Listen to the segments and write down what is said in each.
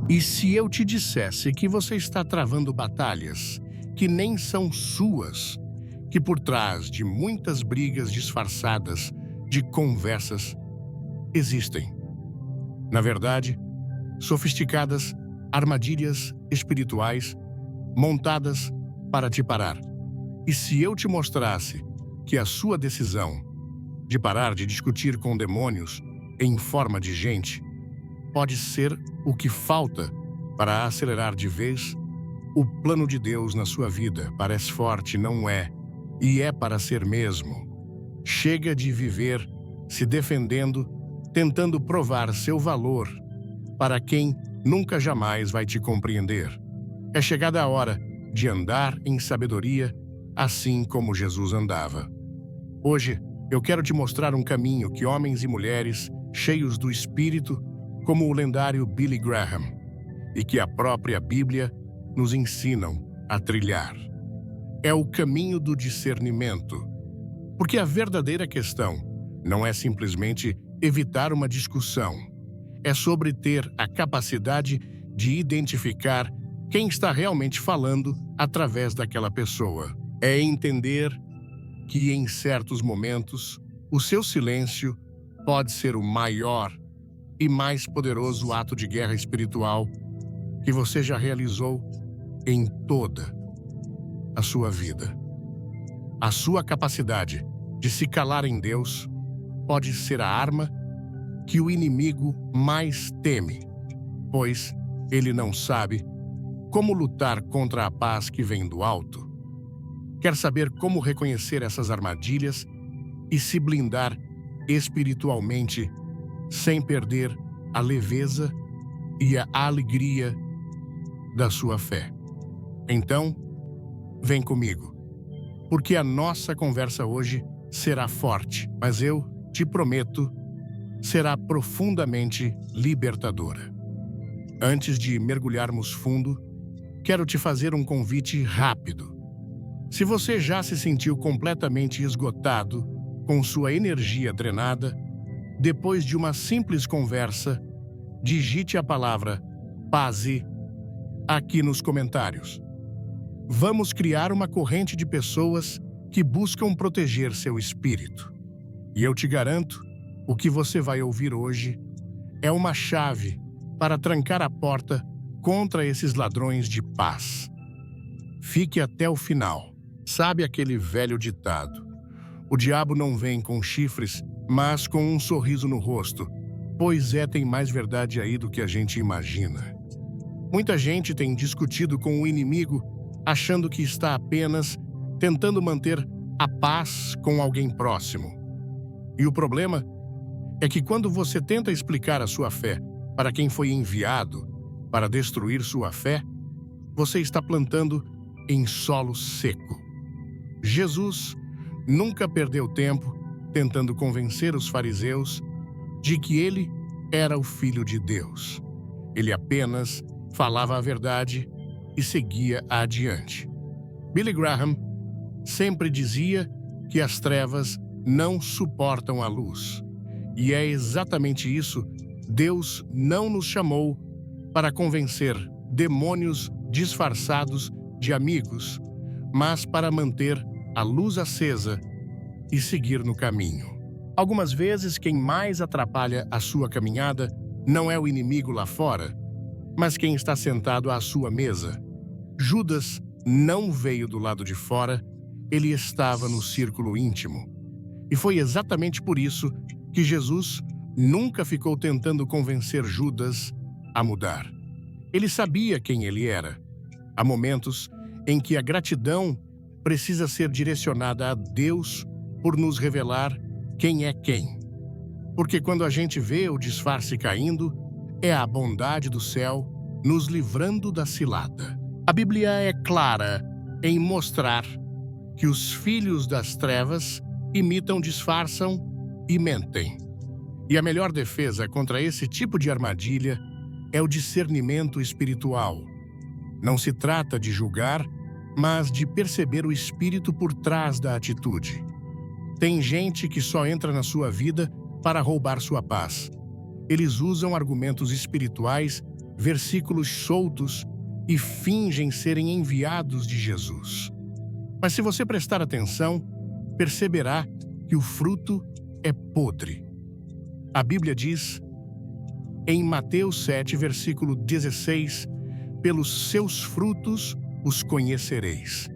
E se eu te dissesse que você está travando batalhas que nem são suas, que por trás de muitas brigas disfarçadas de conversas existem, na verdade, sofisticadas armadilhas espirituais montadas para te parar? E se eu te mostrasse que a sua decisão de parar de discutir com demônios em forma de gente pode ser o que falta para acelerar de vez o plano de Deus na sua vida? Parece forte, não é? E é para ser mesmo. Chega de viver se defendendo, tentando provar seu valor para quem nunca jamais vai te compreender. É chegada a hora de andar em sabedoria, assim como Jesus andava. Hoje, eu quero te mostrar um caminho que homens e mulheres cheios do Espírito, como o lendário Billy Graham, e que a própria Bíblia nos ensinam a trilhar. É o caminho do discernimento. Porque a verdadeira questão não é simplesmente evitar uma discussão. É sobre ter a capacidade de identificar quem está realmente falando através daquela pessoa. É entender que, em certos momentos, o seu silêncio pode ser o maior e mais poderoso ato de guerra espiritual que você já realizou em toda a sua vida. A sua capacidade de se calar em Deus pode ser a arma que o inimigo mais teme, pois ele não sabe como lutar contra a paz que vem do alto. Quer saber como reconhecer essas armadilhas e se blindar espiritualmente sem perder a leveza e a alegria da sua fé? Então, vem comigo, porque a nossa conversa hoje será forte, mas eu te prometo, será profundamente libertadora. Antes de mergulharmos fundo, quero te fazer um convite rápido. Se você já se sentiu completamente esgotado, com sua energia drenada, depois de uma simples conversa, digite a palavra PASE aqui nos comentários. Vamos criar uma corrente de pessoas que buscam proteger seu espírito. E eu te garanto, o que você vai ouvir hoje é uma chave para trancar a porta contra esses ladrões de paz. Fique até o final. Sabe aquele velho ditado: o diabo não vem com chifres, mas com um sorriso no rosto? Pois é, tem mais verdade aí do que a gente imagina. Muita gente tem discutido com o inimigo, achando que está apenas tentando manter a paz com alguém próximo. E o problema é que quando você tenta explicar a sua fé para quem foi enviado para destruir sua fé, você está plantando em solo seco. Jesus nunca perdeu tempo tentando convencer os fariseus de que ele era o Filho de Deus. Ele apenas falava a verdade e seguia adiante. Billy Graham sempre dizia que as trevas não suportam a luz. E é exatamente isso. Deus não nos chamou para convencer demônios disfarçados de amigos, mas para manter a luz acesa e seguir no caminho. Algumas vezes, quem mais atrapalha a sua caminhada não é o inimigo lá fora, mas quem está sentado à sua mesa. Judas não veio do lado de fora, ele estava no círculo íntimo. E foi exatamente por isso que Jesus nunca ficou tentando convencer Judas a mudar. Ele sabia quem ele era. Há momentos em que a gratidão precisa ser direcionada a Deus por nos revelar quem é quem. Porque quando a gente vê o disfarce caindo, é a bondade do céu nos livrando da cilada. A Bíblia é clara em mostrar que os filhos das trevas imitam, disfarçam e mentem. E a melhor defesa contra esse tipo de armadilha é o discernimento espiritual. Não se trata de julgar, mas de perceber o espírito por trás da atitude. Tem gente que só entra na sua vida para roubar sua paz. Eles usam argumentos espirituais versículos soltos e fingem serem enviados de Jesus. Mas se você prestar atenção, perceberá que o fruto é podre. A Bíblia diz, em Mateus 7, versículo 16, pelos seus frutos os conhecereis.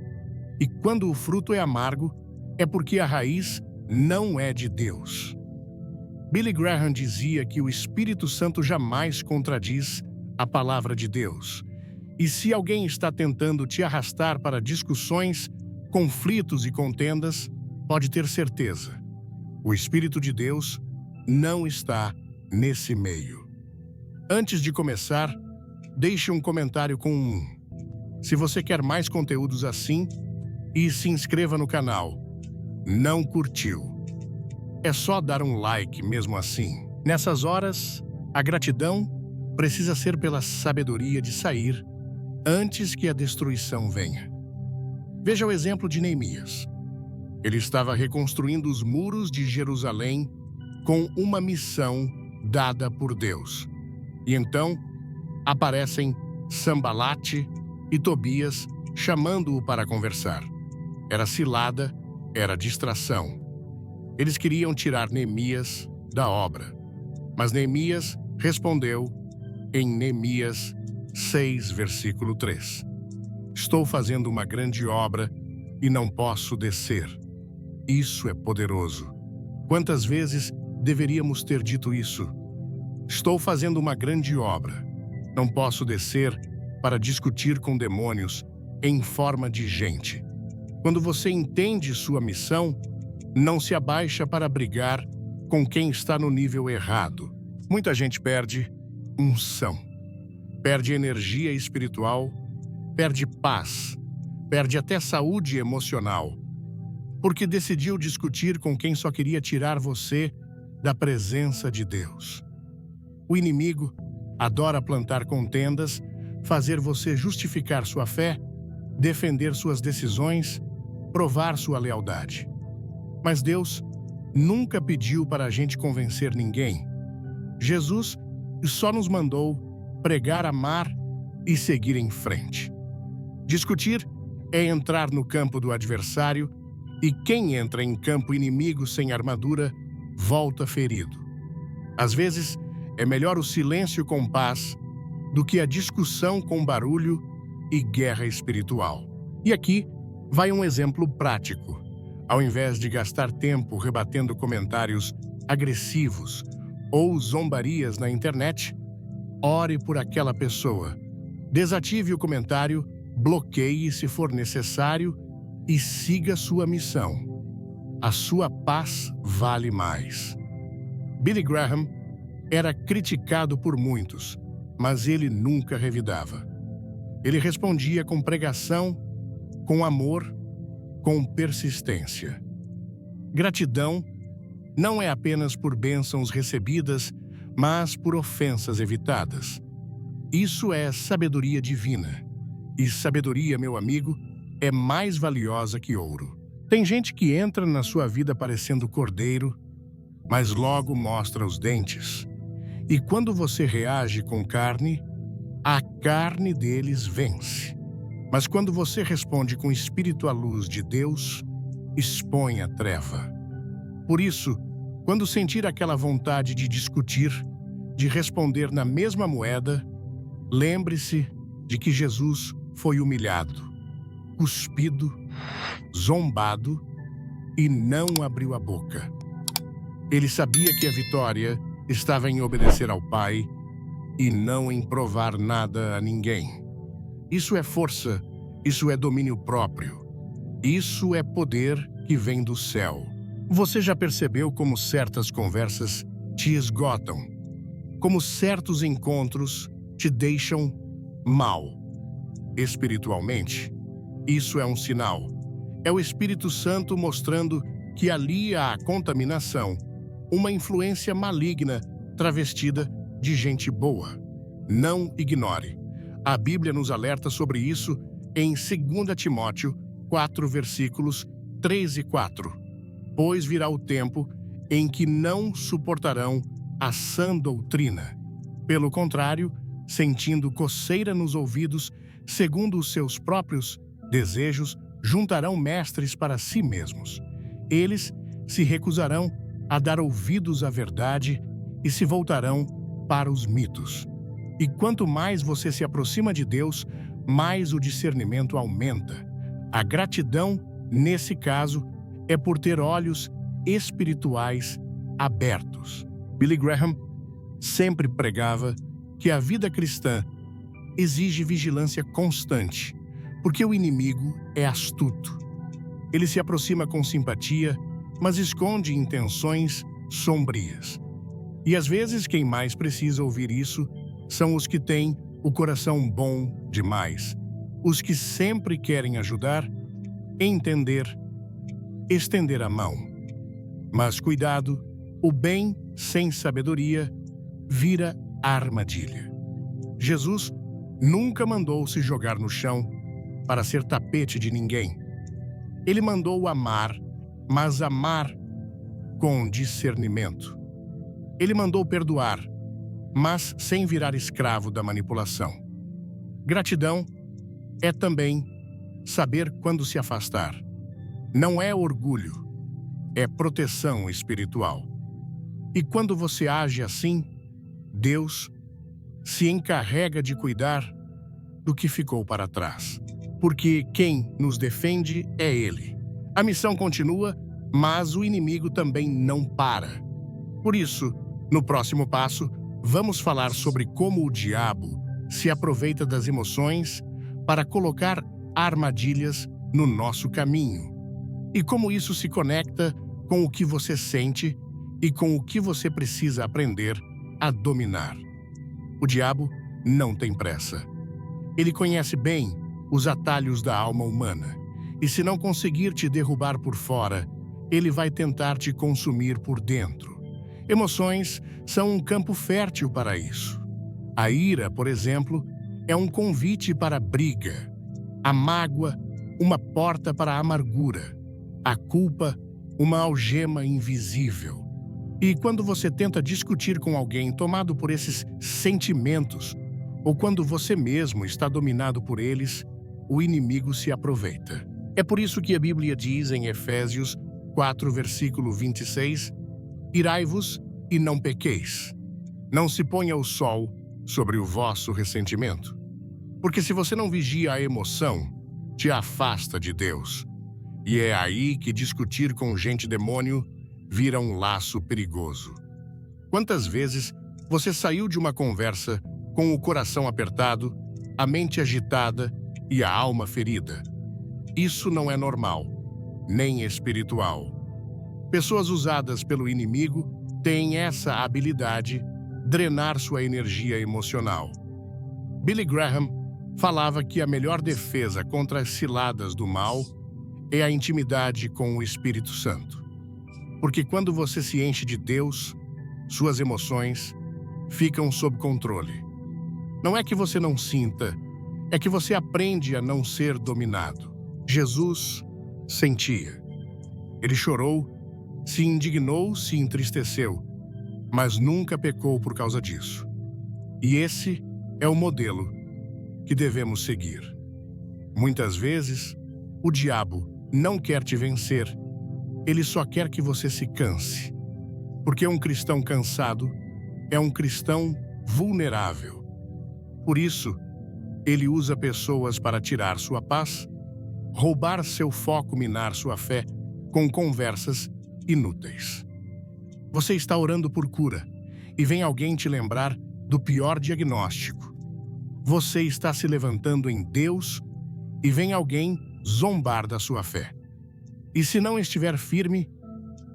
E quando o fruto é amargo, é porque a raiz não é de Deus. Billy Graham dizia que o Espírito Santo jamais contradiz a palavra de Deus. E se alguém está tentando te arrastar para discussões, conflitos e contendas, pode ter certeza. O Espírito de Deus não está nesse meio. Antes de começar, deixe um comentário com se você quer mais conteúdos assim, e se inscreva no canal. Não curtiu? É só dar um like mesmo assim. Nessas horas, a gratidão precisa ser pela sabedoria de sair antes que a destruição venha. Veja o exemplo de Neemias. Ele estava reconstruindo os muros de Jerusalém com uma missão dada por Deus. E então, aparecem Sambalate e Tobias chamando-o para conversar. Era cilada, era distração. Eles queriam tirar Neemias da obra. Mas Neemias respondeu em Neemias 6, versículo 3. Estou fazendo uma grande obra e não posso descer. Isso é poderoso. Quantas vezes deveríamos ter dito isso? Estou fazendo uma grande obra. Não posso descer para discutir com demônios em forma de gente. Quando você entende sua missão, não se abaixa para brigar com quem está no nível errado. Muita gente perde unção, perde energia espiritual, perde paz, perde até saúde emocional, porque decidiu discutir com quem só queria tirar você da presença de Deus. O inimigo adora plantar contendas, fazer você justificar sua fé, defender suas decisões, provar sua lealdade. Mas Deus nunca pediu para a gente convencer ninguém. Jesus só nos mandou pregar, amar e seguir em frente. Discutir é entrar no campo do adversário e quem entra em campo inimigo sem armadura volta ferido. Às vezes, é melhor o silêncio com paz do que a discussão com barulho e guerra espiritual. E aqui vai um exemplo prático. Ao invés de gastar tempo rebatendo comentários agressivos ou zombarias na internet, ore por aquela pessoa. Desative o comentário, bloqueie se for necessário e siga sua missão. A sua paz vale mais. Billy Graham era criticado por muitos, mas ele nunca revidava. Ele respondia com pregação, com amor, com persistência. Gratidão não é apenas por bênçãos recebidas, mas por ofensas evitadas. Isso é sabedoria divina. E sabedoria, meu amigo, é mais valiosa que ouro. Tem gente que entra na sua vida parecendo cordeiro, mas logo mostra os dentes. E quando você reage com carne, a carne deles vence. Mas quando você responde com espírito à luz de Deus, expõe a treva. Por isso, quando sentir aquela vontade de discutir, de responder na mesma moeda, lembre-se de que Jesus foi humilhado, cuspido, zombado e não abriu a boca. Ele sabia que a vitória estava em obedecer ao Pai e não em provar nada a ninguém. Isso é força, isso é domínio próprio. Isso é poder que vem do céu. Você já percebeu como certas conversas te esgotam? Como certos encontros te deixam mal? Espiritualmente, isso é um sinal. É o Espírito Santo mostrando que ali há contaminação, uma influência maligna travestida de gente boa. Não ignore. A Bíblia nos alerta sobre isso em 2 Timóteo 4, versículos 3 e 4. Pois virá o tempo em que não suportarão a sã doutrina. Pelo contrário, sentindo coceira nos ouvidos, segundo os seus próprios desejos, juntarão mestres para si mesmos. Eles se recusarão a dar ouvidos à verdade e se voltarão para os mitos. E quanto mais você se aproxima de Deus, mais o discernimento aumenta. A gratidão, nesse caso, é por ter olhos espirituais abertos. Billy Graham sempre pregava que a vida cristã exige vigilância constante, porque o inimigo é astuto. Ele se aproxima com simpatia, mas esconde intenções sombrias. E às vezes quem mais precisa ouvir isso são os que têm o coração bom demais, os que sempre querem ajudar, entender, estender a mão. Mas cuidado, o bem sem sabedoria vira armadilha. Jesus nunca mandou se jogar no chão para ser tapete de ninguém. Ele mandou amar, mas amar com discernimento. Ele mandou perdoar, mas sem virar escravo da manipulação. Gratidão é também saber quando se afastar. Não é orgulho, é proteção espiritual. E quando você age assim, Deus se encarrega de cuidar do que ficou para trás. Porque quem nos defende é Ele. A missão continua, mas o inimigo também não para. Por isso, no próximo passo, vamos falar sobre como o diabo se aproveita das emoções para colocar armadilhas no nosso caminho. E como isso se conecta com o que você sente e com o que você precisa aprender a dominar. O diabo não tem pressa. Ele conhece bem os atalhos da alma humana, e se não conseguir te derrubar por fora, ele vai tentar te consumir por dentro. Emoções são um campo fértil para isso. A ira, por exemplo, é um convite para a briga. A mágoa, uma porta para a amargura. A culpa, uma algema invisível. E quando você tenta discutir com alguém tomado por esses sentimentos, ou quando você mesmo está dominado por eles, o inimigo se aproveita. É por isso que a Bíblia diz em Efésios 4, versículo 26, irai-vos e não pequeis. Não se ponha o sol sobre o vosso ressentimento. Porque se você não vigia a emoção, te afasta de Deus. E é aí que discutir com gente demônio vira um laço perigoso. Quantas vezes você saiu de uma conversa com o coração apertado, a mente agitada e a alma ferida? Isso não é normal, nem espiritual. Pessoas usadas pelo inimigo têm essa habilidade, drenar sua energia emocional. Billy Graham falava que a melhor defesa contra as ciladas do mal é a intimidade com o Espírito Santo. Porque quando você se enche de Deus, suas emoções ficam sob controle. Não é que você não sinta, é que você aprende a não ser dominado. Jesus sentia. Ele chorou, se indignou, se entristeceu, mas nunca pecou por causa disso. E esse é o modelo que devemos seguir. Muitas vezes, o diabo não quer te vencer, ele só quer que você se canse. Porque um cristão cansado é um cristão vulnerável. Por isso, ele usa pessoas para tirar sua paz, roubar seu foco, minar sua fé com conversas inúteis. Você está orando por cura e vem alguém te lembrar do pior diagnóstico. Você está se levantando em Deus e vem alguém zombar da sua fé. E se não estiver firme,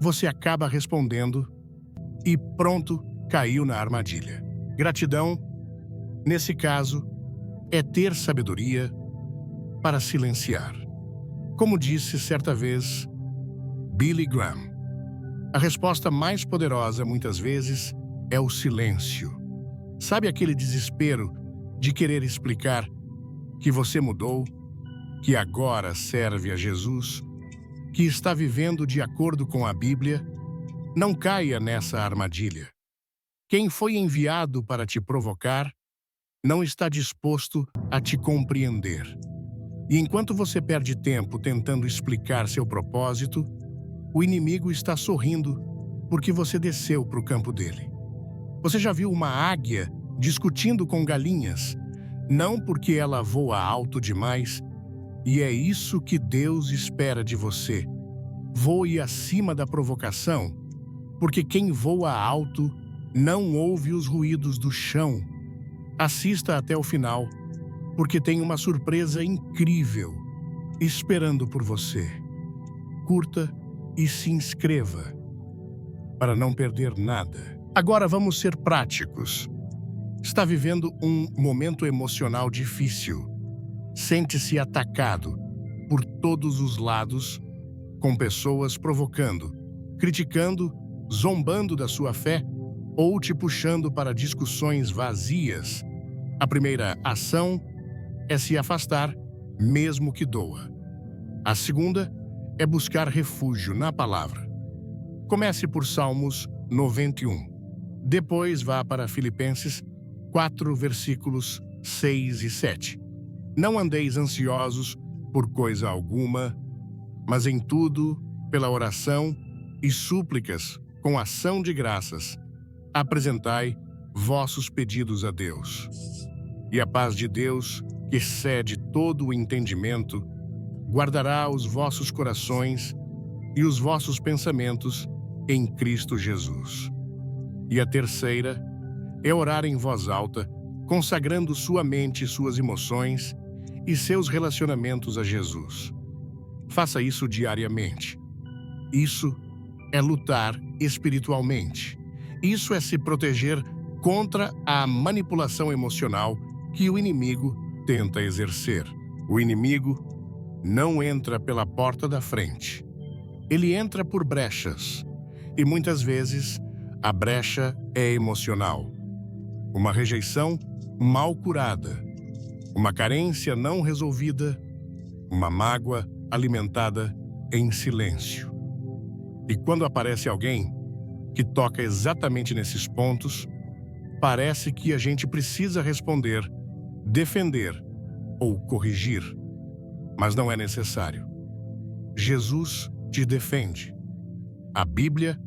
você acaba respondendo e pronto, caiu na armadilha. Gratidão, nesse caso, é ter sabedoria para silenciar. Como disse certa vez Billy Graham, a resposta mais poderosa muitas vezes é o silêncio. Sabe aquele desespero de querer explicar que você mudou, que agora serve a Jesus, que está vivendo de acordo com a Bíblia? Não caia nessa armadilha. Quem foi enviado para te provocar não está disposto a te compreender. E enquanto você perde tempo tentando explicar seu propósito, o inimigo está sorrindo porque você desceu para o campo dele. Você já viu uma águia discutindo com galinhas? Não porque ela voa alto demais, e é isso que Deus espera de você. Voe acima da provocação, porque quem voa alto não ouve os ruídos do chão. Assista até o final, porque tem uma surpresa incrível esperando por você. Curta e se inscreva para não perder nada. Agora vamos ser práticos. Está vivendo um momento emocional difícil. Sente-se atacado por todos os lados, com pessoas provocando, criticando, zombando da sua fé ou te puxando para discussões vazias. A primeira ação é se afastar, mesmo que doa. A segunda é buscar refúgio na palavra. Comece por Salmos 91. Depois vá para Filipenses 4, versículos 6 e 7. Não andeis ansiosos por coisa alguma, mas em tudo, pela oração e súplicas, com ação de graças, apresentai vossos pedidos a Deus. E a paz de Deus, que excede todo o entendimento, guardará os vossos corações e os vossos pensamentos em Cristo Jesus. E a terceira é orar em voz alta, consagrando sua mente, suas emoções e seus relacionamentos a Jesus. Faça isso diariamente. Isso é lutar espiritualmente. Isso é se proteger contra a manipulação emocional que o inimigo tenta exercer. O inimigo não entra pela porta da frente. Ele entra por brechas. E muitas vezes, a brecha é emocional. Uma rejeição mal curada. Uma carência não resolvida. Uma mágoa alimentada em silêncio. E quando aparece alguém que toca exatamente nesses pontos, parece que a gente precisa responder, defender ou corrigir. Mas não é necessário. Jesus te defende. A Bíblia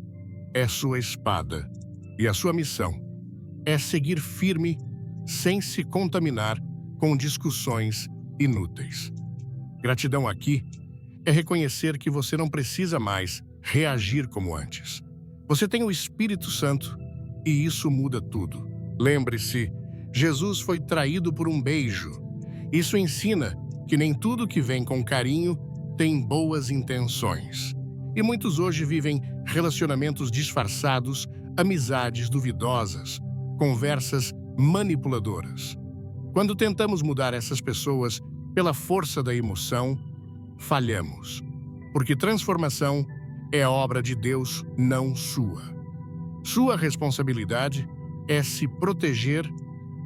é sua espada e a sua missão é seguir firme sem se contaminar com discussões inúteis. Gratidão aqui é reconhecer que você não precisa mais reagir como antes. Você tem o Espírito Santo e isso muda tudo. Lembre-se, Jesus foi traído por um beijo. Isso ensina que nem tudo que vem com carinho tem boas intenções. E muitos hoje vivem relacionamentos disfarçados, amizades duvidosas, conversas manipuladoras. Quando tentamos mudar essas pessoas pela força da emoção, falhamos. Porque transformação é obra de Deus, não sua. Sua responsabilidade é se proteger,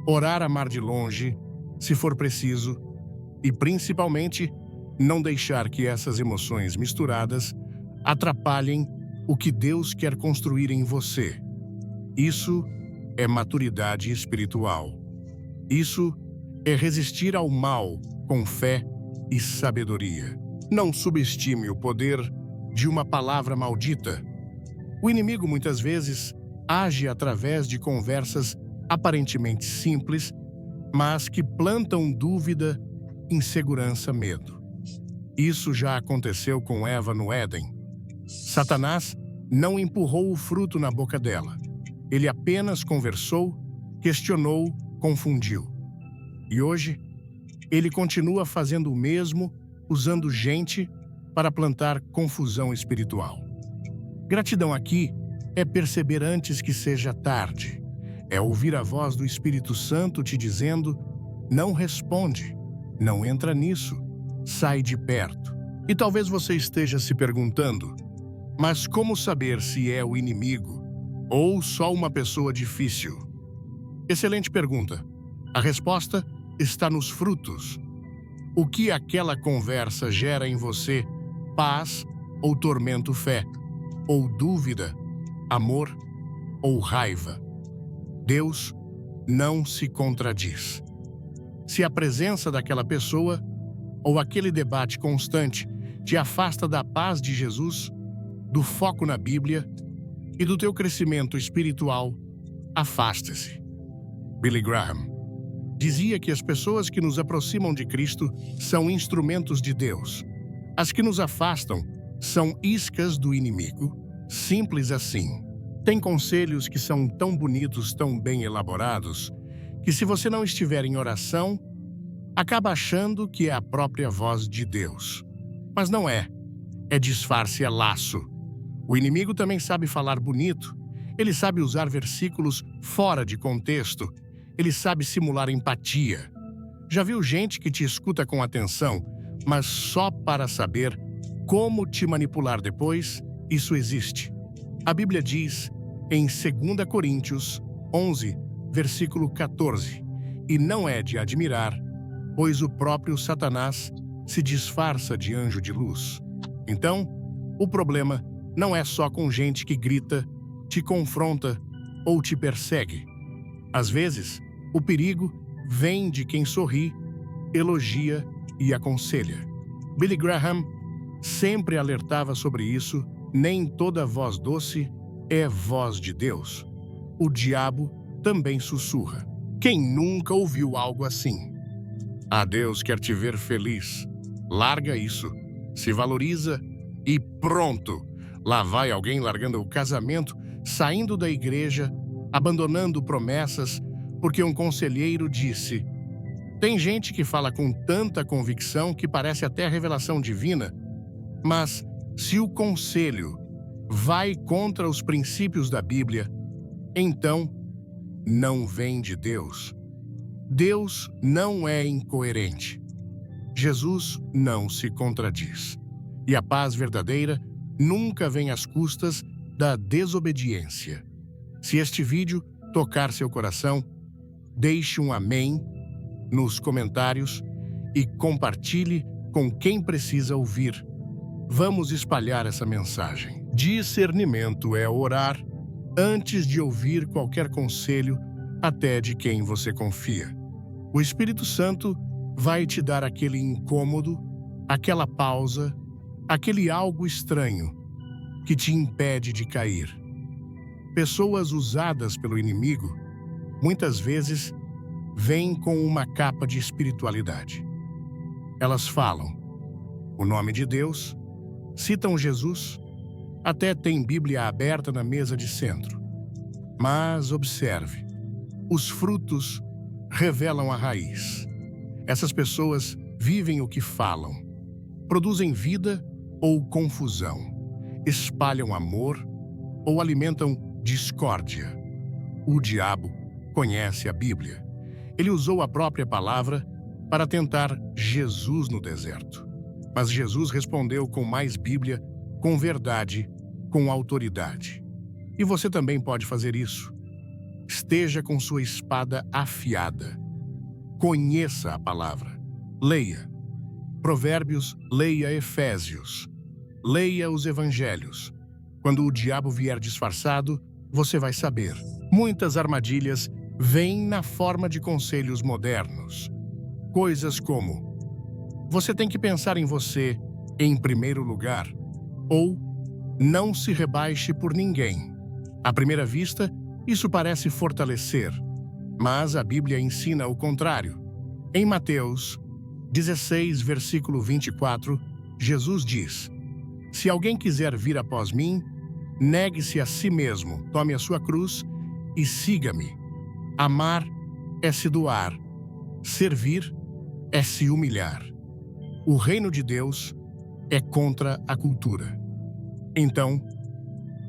orar, amar de longe, se for preciso, e principalmente não deixar que essas emoções misturadas atrapalhem o que Deus quer construir em você. Isso é maturidade espiritual. Isso é resistir ao mal com fé e sabedoria. Não subestime o poder de uma palavra maldita. O inimigo muitas vezes age através de conversas aparentemente simples, mas que plantam dúvida, insegurança, medo. Isso já aconteceu com Eva no Éden. Satanás não empurrou o fruto na boca dela. Ele apenas conversou, questionou, confundiu. E hoje, ele continua fazendo o mesmo, usando gente para plantar confusão espiritual. Gratidão aqui é perceber antes que seja tarde. É ouvir a voz do Espírito Santo te dizendo: não responde, não entra nisso, sai de perto. E talvez você esteja se perguntando: mas como saber se é o inimigo ou só uma pessoa difícil? Excelente pergunta. A resposta está nos frutos. O que aquela conversa gera em você? Paz ou tormento, fé? Ou dúvida, amor ou raiva? Deus não se contradiz. Se a presença daquela pessoa ou aquele debate constante te afasta da paz de Jesus, do foco na Bíblia e do teu crescimento espiritual, afaste-se. Billy Graham dizia que as pessoas que nos aproximam de Cristo são instrumentos de Deus. As que nos afastam são iscas do inimigo. Simples assim. Tem conselhos que são tão bonitos, tão bem elaborados, que se você não estiver em oração, acaba achando que é a própria voz de Deus. Mas não é. É disfarce, é laço. O inimigo também sabe falar bonito. Ele sabe usar versículos fora de contexto. Ele sabe simular empatia. Já viu gente que te escuta com atenção, mas só para saber como te manipular depois? Isso existe. A Bíblia diz em 2 Coríntios 11, versículo 14, e não é de admirar, pois o próprio Satanás se disfarça de anjo de luz. Então, o problema não é só com gente que grita, te confronta ou te persegue. Às vezes, o perigo vem de quem sorri, elogia e aconselha. Billy Graham sempre alertava sobre isso. Nem toda voz doce é voz de Deus. O diabo também sussurra. Quem nunca ouviu algo assim? Ah, Deus quer te ver feliz. Larga isso. Se valoriza e pronto. Lá vai alguém largando o casamento, saindo da igreja, abandonando promessas, porque um conselheiro disse. Tem gente que fala com tanta convicção que parece até revelação divina, mas se o conselho vai contra os princípios da Bíblia, então não vem de Deus. Deus não é incoerente. Jesus não se contradiz. E a paz verdadeira nunca vem às custas da desobediência. Se este vídeo tocar seu coração, deixe um amém nos comentários e compartilhe com quem precisa ouvir. Vamos espalhar essa mensagem. Discernimento é orar antes de ouvir qualquer conselho, até de quem você confia. O Espírito Santo vai te dar aquele incômodo, aquela pausa, aquele algo estranho que te impede de cair. Pessoas usadas pelo inimigo, muitas vezes, vêm com uma capa de espiritualidade. Elas falam o nome de Deus, citam Jesus, até tem Bíblia aberta na mesa de centro. Mas observe, os frutos revelam a raiz. Essas pessoas vivem o que falam, produzem vida ou confusão, espalham amor ou alimentam discórdia. O diabo conhece a Bíblia. Ele usou a própria palavra para tentar Jesus no deserto. Mas Jesus respondeu com mais Bíblia, com verdade, com autoridade. E você também pode fazer isso. Esteja com sua espada afiada. Conheça a palavra. Leia Provérbios, leia Efésios. Leia os Evangelhos. Quando o diabo vier disfarçado, você vai saber. Muitas armadilhas vêm na forma de conselhos modernos. Coisas como: você tem que pensar em você em primeiro lugar, ou não se rebaixe por ninguém. À primeira vista, isso parece fortalecer, mas a Bíblia ensina o contrário. Em Mateus 16, versículo 24, Jesus diz: se alguém quiser vir após mim, negue-se a si mesmo, tome a sua cruz e siga-me. Amar é se doar, servir é se humilhar. O reino de Deus é contra a cultura. Então,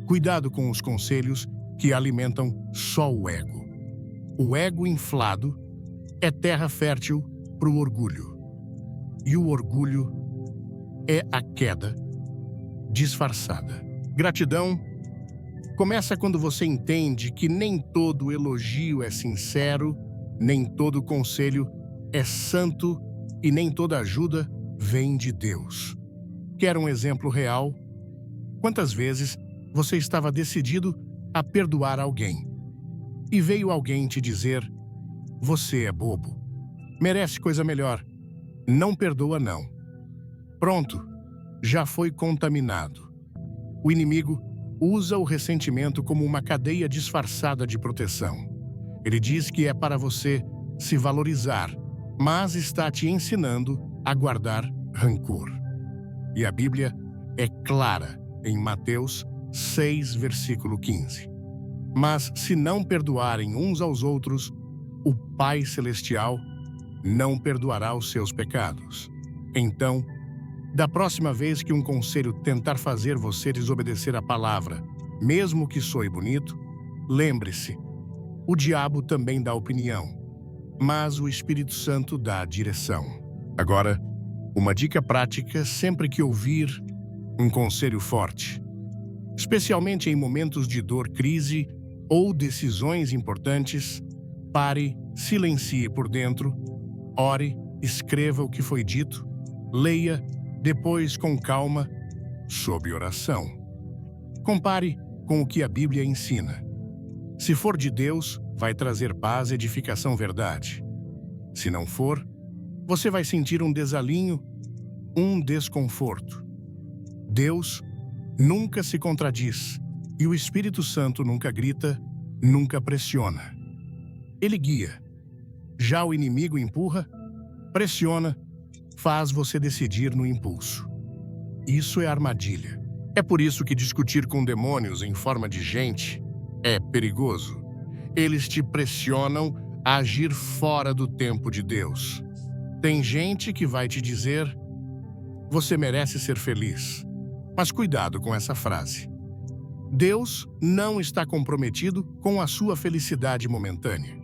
cuidado com os conselhos que alimentam só o ego. O ego inflado é terra fértil para o orgulho. E o orgulho é a queda disfarçada. Gratidão começa quando você entende que nem todo elogio é sincero, nem todo conselho é santo e nem toda ajuda vem de Deus. Quer um exemplo real? Quantas vezes você estava decidido a perdoar alguém e veio alguém te dizer: você é bobo, Merece coisa melhor. Não perdoa, não. Pronto, já foi contaminado. O inimigo usa o ressentimento como uma cadeia disfarçada de proteção. Ele diz que é para você se valorizar, mas está te ensinando a guardar rancor. E a Bíblia é clara em Mateus 6, versículo 15. Mas se não perdoarem uns aos outros, o Pai Celestial não perdoará os seus pecados. Então, da próxima vez que um conselho tentar fazer você desobedecer a palavra, mesmo que soe bonito, lembre-se, o diabo também dá opinião, mas o Espírito Santo dá a direção. Agora, uma dica prática sempre que ouvir um conselho forte, especialmente em momentos de dor, crise ou decisões importantes, pare, silencie por dentro, ore, escreva o que foi dito, leia, depois com calma, sob oração. Compare com o que a Bíblia ensina. Se for de Deus, vai trazer paz, edificação, verdade. Se não for, você vai sentir um desalinho, um desconforto. Deus nunca se contradiz e o Espírito Santo nunca grita, nunca pressiona. Ele guia. Já o inimigo empurra, pressiona, faz você decidir no impulso. Isso é armadilha. É por isso que discutir com demônios em forma de gente é perigoso. Eles te pressionam a agir fora do tempo de Deus. Tem gente que vai te dizer: você merece ser feliz. Mas cuidado com essa frase. Deus não está comprometido com a sua felicidade momentânea.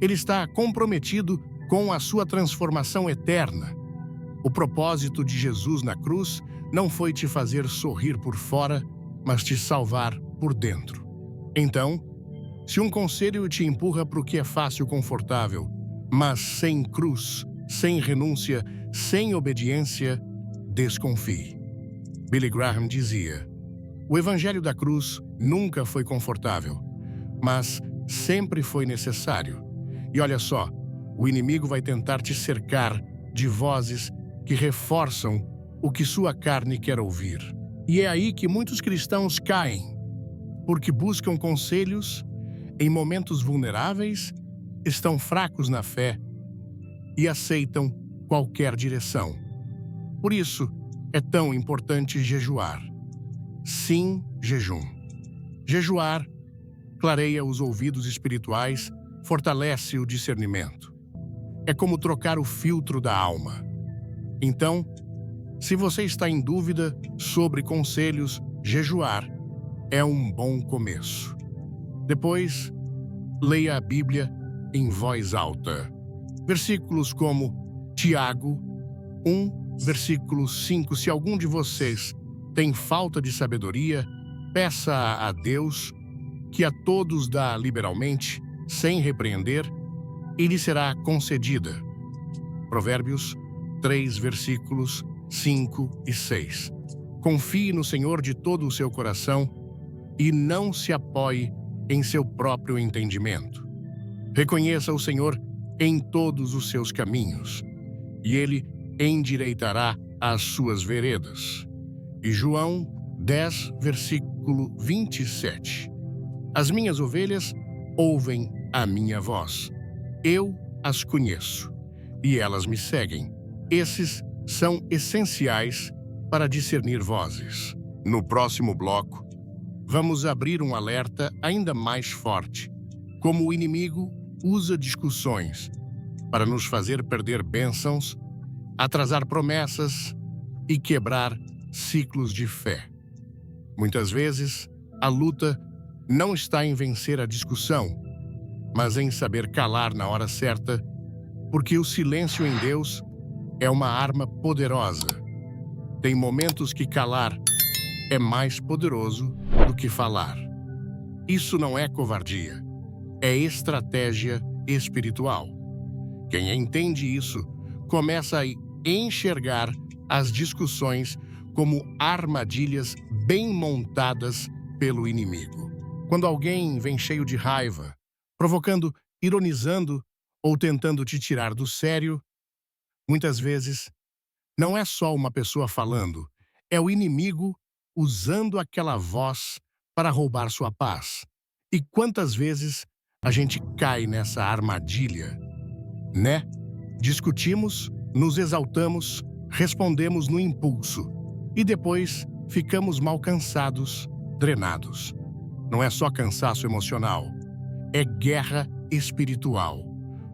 Ele está comprometido com a sua transformação eterna. O propósito de Jesus na cruz não foi te fazer sorrir por fora, mas te salvar por dentro. Então, se um conselho te empurra para o que é fácil e confortável, mas sem cruz, sem renúncia, sem obediência, desconfie. Billy Graham dizia: o evangelho da cruz nunca foi confortável, mas sempre foi necessário. E olha só, o inimigo vai tentar te cercar de vozes que reforçam o que sua carne quer ouvir. E é aí que muitos cristãos caem, porque buscam conselhos em momentos vulneráveis, estão fracos na fé e aceitam qualquer direção. Por isso, é tão importante jejuar. Sim, jejum. Jejuar clareia os ouvidos espirituais, fortalece o discernimento. É como trocar o filtro da alma. Então, se você está em dúvida sobre conselhos, jejuar é um bom começo. Depois, leia a Bíblia em voz alta. Versículos como Tiago 1, versículo 5. Se algum de vocês tem falta de sabedoria, peça a Deus, que a todos dá liberalmente, sem repreender, e lhe será concedida. Provérbios 3, versículos 5 e 6. Confie no Senhor de todo o seu coração e não se apoie em seu próprio entendimento. Reconheça o Senhor em todos os seus caminhos, e Ele endireitará as suas veredas. E João 10, versículo 27. As minhas ovelhas ouvem a minha voz. Eu as conheço, e elas me seguem. Esses são essenciais para discernir vozes. No próximo bloco, vamos abrir um alerta ainda mais forte, como o inimigo usa discussões para nos fazer perder bênçãos, atrasar promessas e quebrar ciclos de fé. Muitas vezes, a luta não está em vencer a discussão, mas em saber calar na hora certa, porque o silêncio em Deus é uma arma poderosa. Tem momentos que calar é mais poderoso do que falar. Isso não é covardia, é estratégia espiritual. Quem entende isso começa a enxergar as discussões como armadilhas bem montadas pelo inimigo. Quando alguém vem cheio de raiva, provocando, ironizando ou tentando te tirar do sério, muitas vezes não é só uma pessoa falando, é o inimigo usando aquela voz para roubar sua paz. E quantas vezes a gente cai nessa armadilha, né? Discutimos, nos exaltamos, respondemos no impulso e depois ficamos mal cansados, drenados. Não é só cansaço emocional, é guerra espiritual.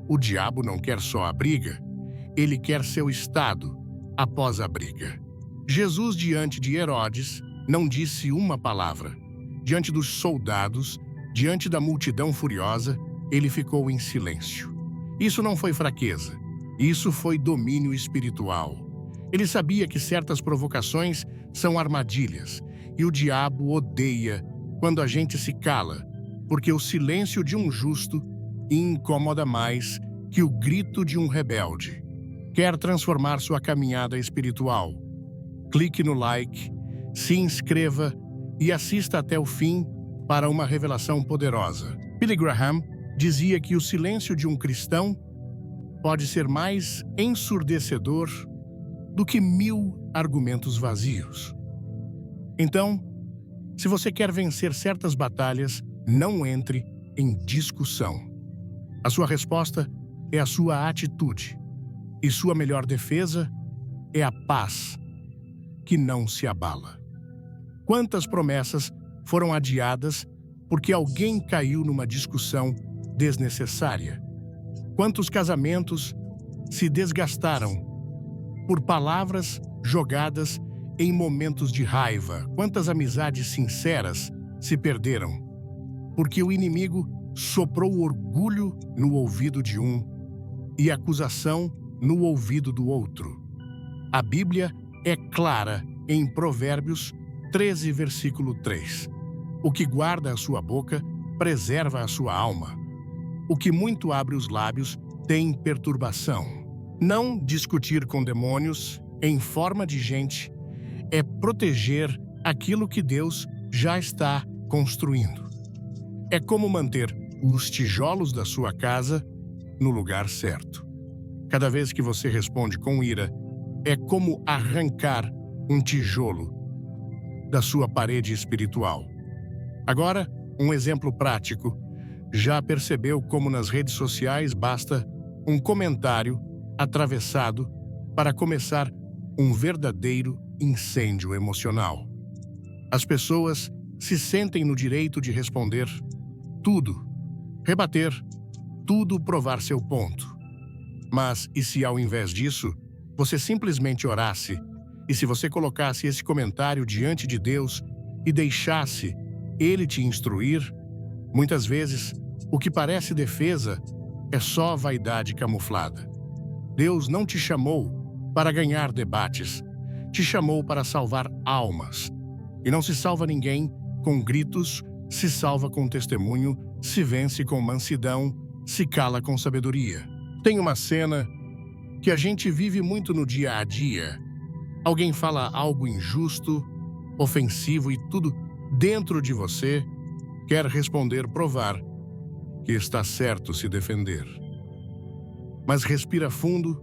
O diabo não quer só a briga, ele quer seu estado após a briga. Jesus, diante de Herodes, não disse uma palavra. Diante dos soldados, diante da multidão furiosa, ele ficou em silêncio. Isso não foi fraqueza, isso foi domínio espiritual. Ele sabia que certas provocações são armadilhas, e o diabo odeia quando a gente se cala, porque o silêncio de um justo incomoda mais que o grito de um rebelde. Quer transformar sua caminhada espiritual? Clique no like, se inscreva e assista até o fim para uma revelação poderosa. Billy Graham dizia que o silêncio de um cristão pode ser mais ensurdecedor do que 1000 argumentos vazios. Então, se você quer vencer certas batalhas, não entre em discussão. A sua resposta é a sua atitude, e sua melhor defesa é a paz que não se abala. Quantas promessas foram adiadas porque alguém caiu numa discussão desnecessária? Quantos casamentos se desgastaram por palavras jogadas em momentos de raiva? Quantas amizades sinceras se perderam porque o inimigo soprou orgulho no ouvido de um e acusação no ouvido do outro? A Bíblia é clara em Provérbios 13, versículo 3. O que guarda a sua boca preserva a sua alma. O que muito abre os lábios tem perturbação. Não discutir com demônios em forma de gente é proteger aquilo que Deus já está construindo. É como manter os tijolos da sua casa no lugar certo. Cada vez que você responde com ira, é como arrancar um tijolo da sua parede espiritual. Agora, um exemplo prático. Já percebeu como nas redes sociais basta um comentário atravessado para começar um verdadeiro incêndio emocional? As pessoas se sentem no direito de responder tudo, rebater tudo, provar seu ponto. Mas e se ao invés disso, você simplesmente orasse, e se você colocasse esse comentário diante de Deus e deixasse Ele te instruir? Muitas vezes, o que parece defesa é só vaidade camuflada. Deus não te chamou para ganhar debates, te chamou para salvar almas. E não se salva ninguém com gritos, se salva com testemunho, se vence com mansidão, se cala com sabedoria. Tem uma cena que a gente vive muito no dia a dia. Alguém fala algo injusto, ofensivo e tudo dentro de você quer responder, provar que está certo se defender. Mas respira fundo,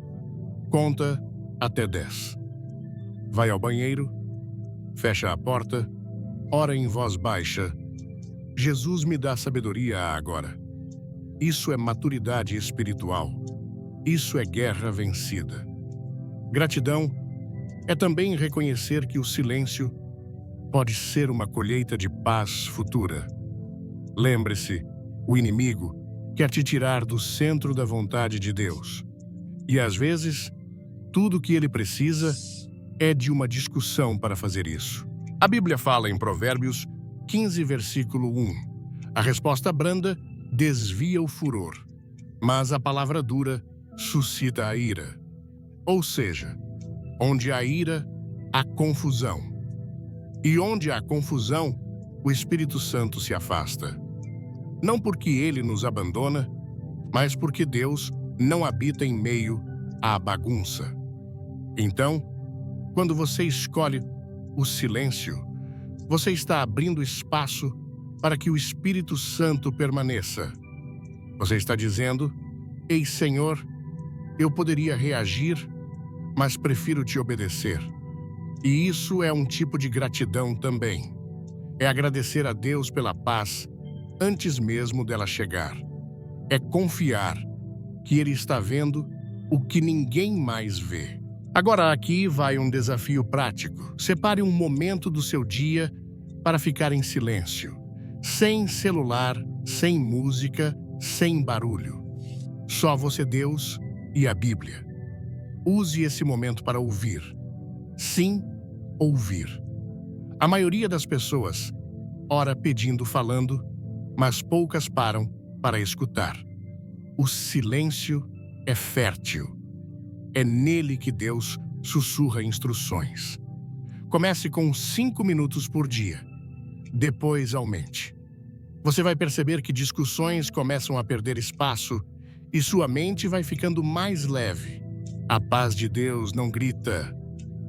conta até 10. Vai ao banheiro, fecha a porta, ora em voz baixa. Jesus, me dá sabedoria agora. Isso é maturidade espiritual. Isso é guerra vencida. Gratidão é também reconhecer que o silêncio pode ser uma colheita de paz futura. Lembre-se, o inimigo quer te tirar do centro da vontade de Deus. E às vezes, tudo o que ele precisa é de uma discussão para fazer isso. A Bíblia fala em Provérbios 15, versículo 1. A resposta branda desvia o furor, mas a palavra dura suscita a ira. Ou seja, onde há ira, há confusão. E onde há confusão, o Espírito Santo se afasta. Não porque ele nos abandona, mas porque Deus não habita em meio à bagunça. Então, quando você escolhe o silêncio, você está abrindo espaço para que o Espírito Santo permaneça. Você está dizendo, Ei, Senhor, eu poderia reagir, mas prefiro te obedecer. E isso é um tipo de gratidão também. É agradecer a Deus pela paz antes mesmo dela chegar. É confiar que Ele está vendo o que ninguém mais vê. Agora aqui vai um desafio prático. Separe um momento do seu dia para ficar em silêncio, sem celular, sem música, sem barulho. Só você, Deus e a Bíblia. Use esse momento para ouvir. Sim, ouvir. A maioria das pessoas ora pedindo, falando, mas poucas param para escutar. O silêncio é fértil. É nele que Deus sussurra instruções. Comece com 5 minutos por dia. Depois aumente. Você vai perceber que discussões começam a perder espaço e sua mente vai ficando mais leve. A paz de Deus não grita,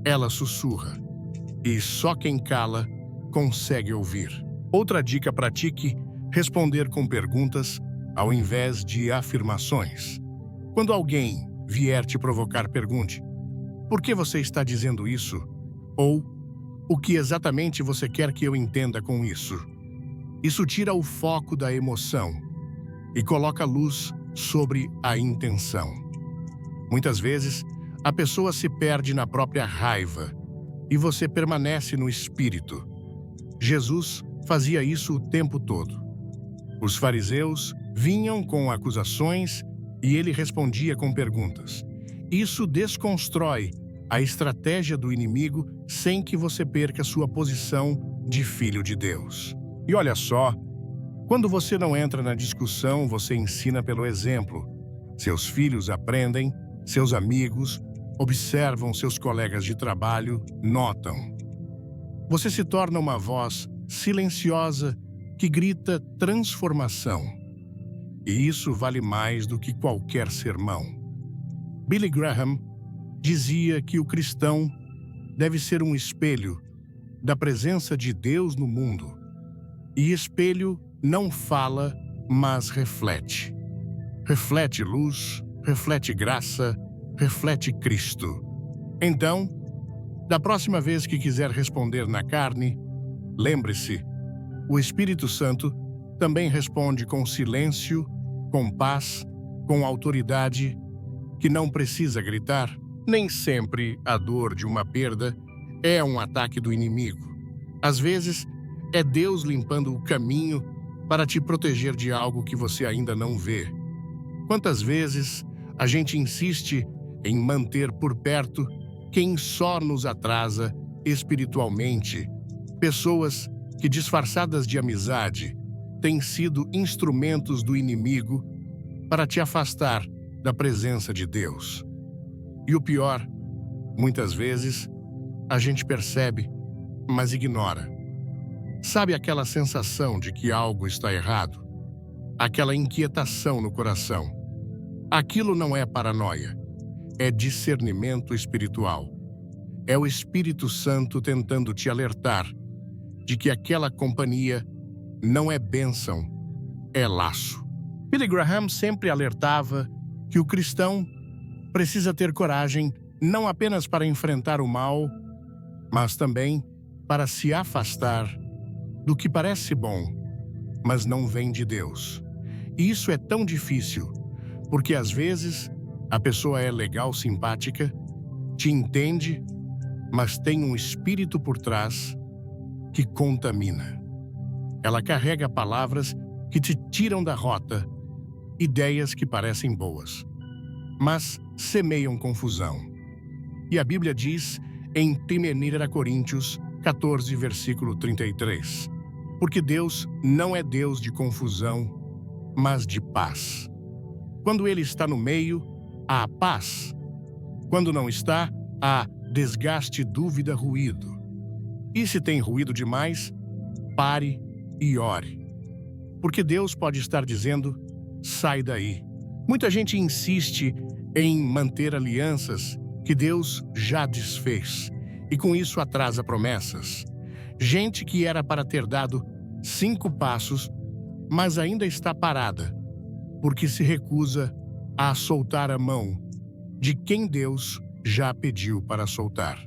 ela sussurra. E só quem cala consegue ouvir. Outra dica: pratique responder com perguntas ao invés de afirmações. Quando alguém vier te provocar, pergunte: por que você está dizendo isso? Ou o que exatamente você quer que eu entenda com isso? Isso tira o foco da emoção e coloca luz sobre a intenção. Muitas vezes, a pessoa se perde na própria raiva e você permanece no espírito. Jesus fazia isso o tempo todo. Os fariseus vinham com acusações e ele respondia com perguntas. Isso desconstrói a estratégia do inimigo sem que você perca sua posição de filho de Deus. E olha só, quando você não entra na discussão, você ensina pelo exemplo. Seus filhos aprendem, seus amigos observam, seus colegas de trabalho notam. Você se torna uma voz silenciosa que grita transformação. E isso vale mais do que qualquer sermão. Billy Graham dizia que o cristão deve ser um espelho da presença de Deus no mundo. E espelho não fala, mas reflete. Reflete luz, reflete graça, reflete Cristo. Então, da próxima vez que quiser responder na carne, lembre-se, o Espírito Santo também responde com silêncio, com paz, com autoridade, que não precisa gritar. Nem sempre a dor de uma perda é um ataque do inimigo. Às vezes, é Deus limpando o caminho para te proteger de algo que você ainda não vê. Quantas vezes a gente insiste em manter por perto quem só nos atrasa espiritualmente? Pessoas que, disfarçadas de amizade, têm sido instrumentos do inimigo para te afastar da presença de Deus. E o pior, muitas vezes, a gente percebe, mas ignora. Sabe aquela sensação de que algo está errado? Aquela inquietação no coração. Aquilo não é paranoia, é discernimento espiritual. É o Espírito Santo tentando te alertar de que aquela companhia não é bênção, é laço. Billy Graham sempre alertava que o cristão precisa ter coragem não apenas para enfrentar o mal, mas também para se afastar do que parece bom, mas não vem de Deus. E isso é tão difícil, porque às vezes a pessoa é legal, simpática, te entende, mas tem um espírito por trás que contamina. Ela carrega palavras que te tiram da rota, ideias que parecem boas, mas semeiam confusão. E a Bíblia diz em 1 Coríntios 14, versículo 33, porque Deus não é Deus de confusão, mas de paz. Quando Ele está no meio, há paz. Quando não está, há desgaste, dúvida, ruído. E se tem ruído demais, pare e ore. Porque Deus pode estar dizendo, sai daí. Muita gente insiste em manter alianças que Deus já desfez, e com isso atrasa promessas. Gente que era para ter dado 5 passos, mas ainda está parada, porque se recusa a soltar a mão de quem Deus já pediu para soltar.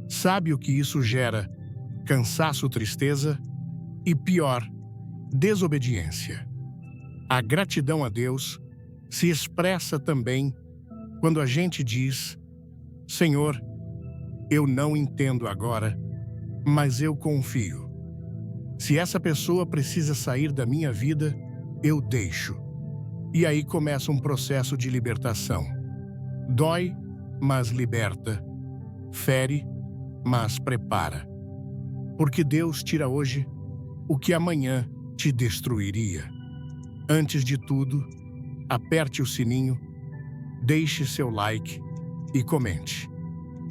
Sabe o que isso gera? Cansaço, tristeza e, pior, desobediência. A gratidão a Deus se expressa também quando a gente diz: Senhor, eu não entendo agora, mas eu confio. Se essa pessoa precisa sair da minha vida, eu deixo. E aí começa um processo de libertação. Dói, mas liberta. Fere, mas prepara. Porque Deus tira hoje o que amanhã te destruiria. Antes de tudo, aperte o sininho, deixe seu like e comente.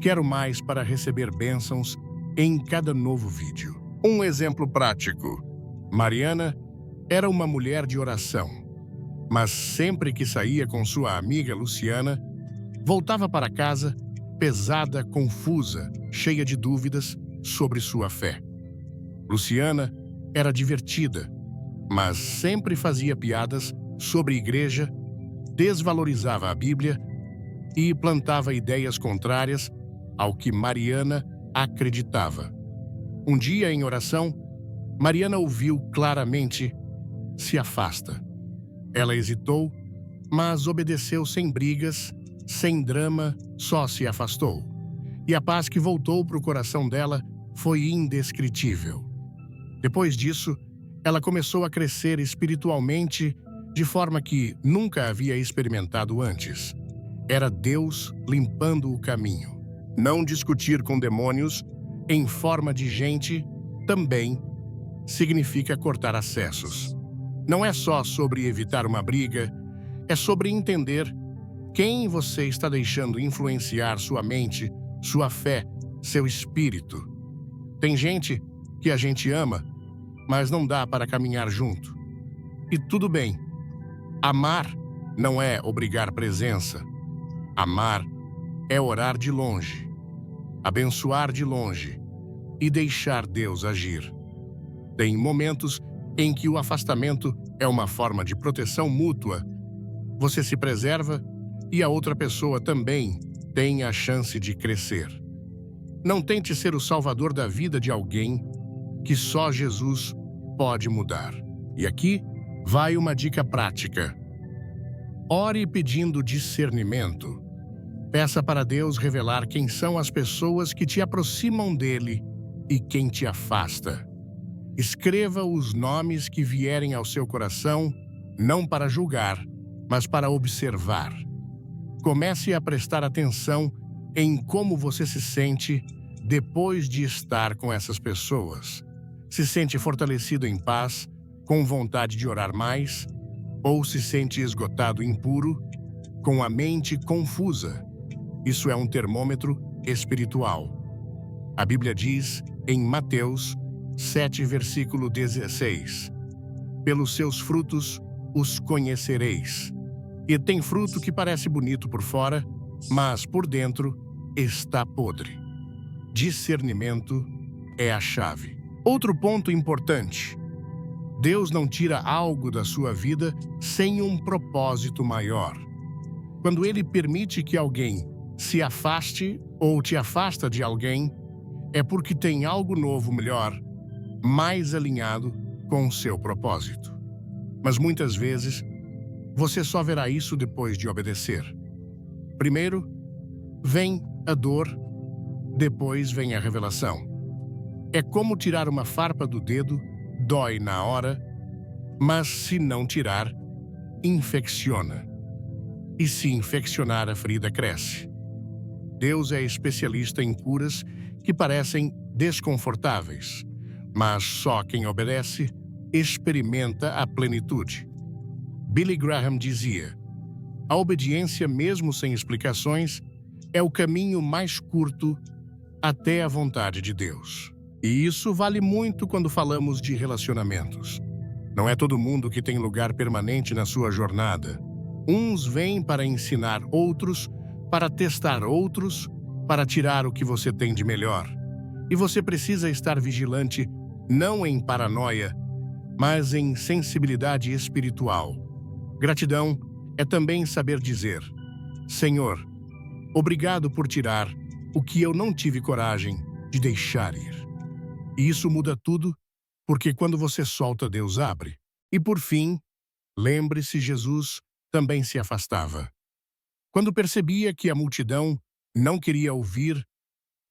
Quero mais para receber bênçãos em cada novo vídeo. Um exemplo prático. Mariana era uma mulher de oração, mas sempre que saía com sua amiga Luciana, voltava para casa pesada, confusa, cheia de dúvidas sobre sua fé. Luciana era divertida, mas sempre fazia piadas sobre igreja, desvalorizava a Bíblia e plantava ideias contrárias ao que Mariana acreditava. Um dia, em oração, Mariana ouviu claramente: se afasta. Ela hesitou, mas obedeceu sem brigas, sem drama, só se afastou. E a paz que voltou para o coração dela foi indescritível. Depois disso, ela começou a crescer espiritualmente de forma que nunca havia experimentado antes. Era Deus limpando o caminho. Não discutir com demônios em forma de gente também significa cortar acessos. Não é só sobre evitar uma briga, é sobre entender quem você está deixando influenciar sua mente, sua fé, seu espírito. Tem gente que a gente ama, mas não dá para caminhar junto. E tudo bem. Amar não é obrigar presença. Amar é orar de longe, abençoar de longe e deixar Deus agir. Tem momentos em que o afastamento é uma forma de proteção mútua. Você se preserva e a outra pessoa também tem a chance de crescer. Não tente ser o salvador da vida de alguém que só Jesus pode mudar. E aqui vai uma dica prática. Ore pedindo discernimento. Peça para Deus revelar quem são as pessoas que te aproximam dele e quem te afasta. Escreva os nomes que vierem ao seu coração, não para julgar, mas para observar. Comece a prestar atenção em como você se sente depois de estar com essas pessoas. Se sente fortalecido em paz, com vontade de orar mais, ou se sente esgotado, impuro, com a mente confusa. Isso é um termômetro espiritual. A Bíblia diz em Mateus 7, versículo 16: pelos seus frutos os conhecereis. E tem fruto que parece bonito por fora, mas por dentro está podre. Discernimento é a chave. Outro ponto importante: Deus não tira algo da sua vida sem um propósito maior. Quando Ele permite que alguém se afaste ou te afasta de alguém, é porque tem algo novo melhor, mais alinhado com o seu propósito. Mas muitas vezes, você só verá isso depois de obedecer. Primeiro, vem a dor, depois vem a revelação. É como tirar uma farpa do dedo, dói na hora, mas se não tirar, infecciona. E se infeccionar, a ferida cresce. Deus é especialista em curas que parecem desconfortáveis, mas só quem obedece experimenta a plenitude. Billy Graham dizia: a obediência, mesmo sem explicações, é o caminho mais curto até a vontade de Deus. E isso vale muito quando falamos de relacionamentos. Não é todo mundo que tem lugar permanente na sua jornada. Uns vêm para ensinar outros, para testar outros, para tirar o que você tem de melhor. E você precisa estar vigilante, não em paranoia, mas em sensibilidade espiritual. Gratidão é também saber dizer: Senhor, obrigado por tirar o que eu não tive coragem de deixar ir. E isso muda tudo, porque quando você solta, Deus abre. E por fim, lembre-se, Jesus também se afastava. Quando percebia que a multidão não queria ouvir,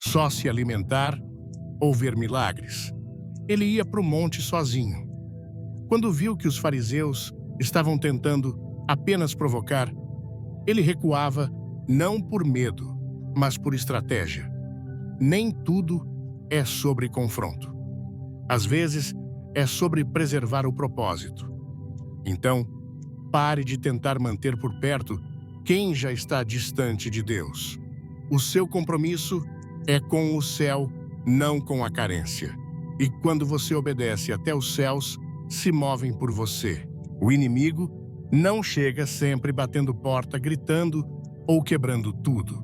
só se alimentar ou ver milagres, ele ia para o monte sozinho. Quando viu que os fariseus estavam tentando apenas provocar, ele recuava não por medo, mas por estratégia. Nem tudo é sobre confronto. Às vezes, é sobre preservar o propósito. Então, pare de tentar manter por perto quem já está distante de Deus. O seu compromisso é com o céu, não com a carência. E quando você obedece, até os céus se movem por você. O inimigo não chega sempre batendo porta, gritando ou quebrando tudo.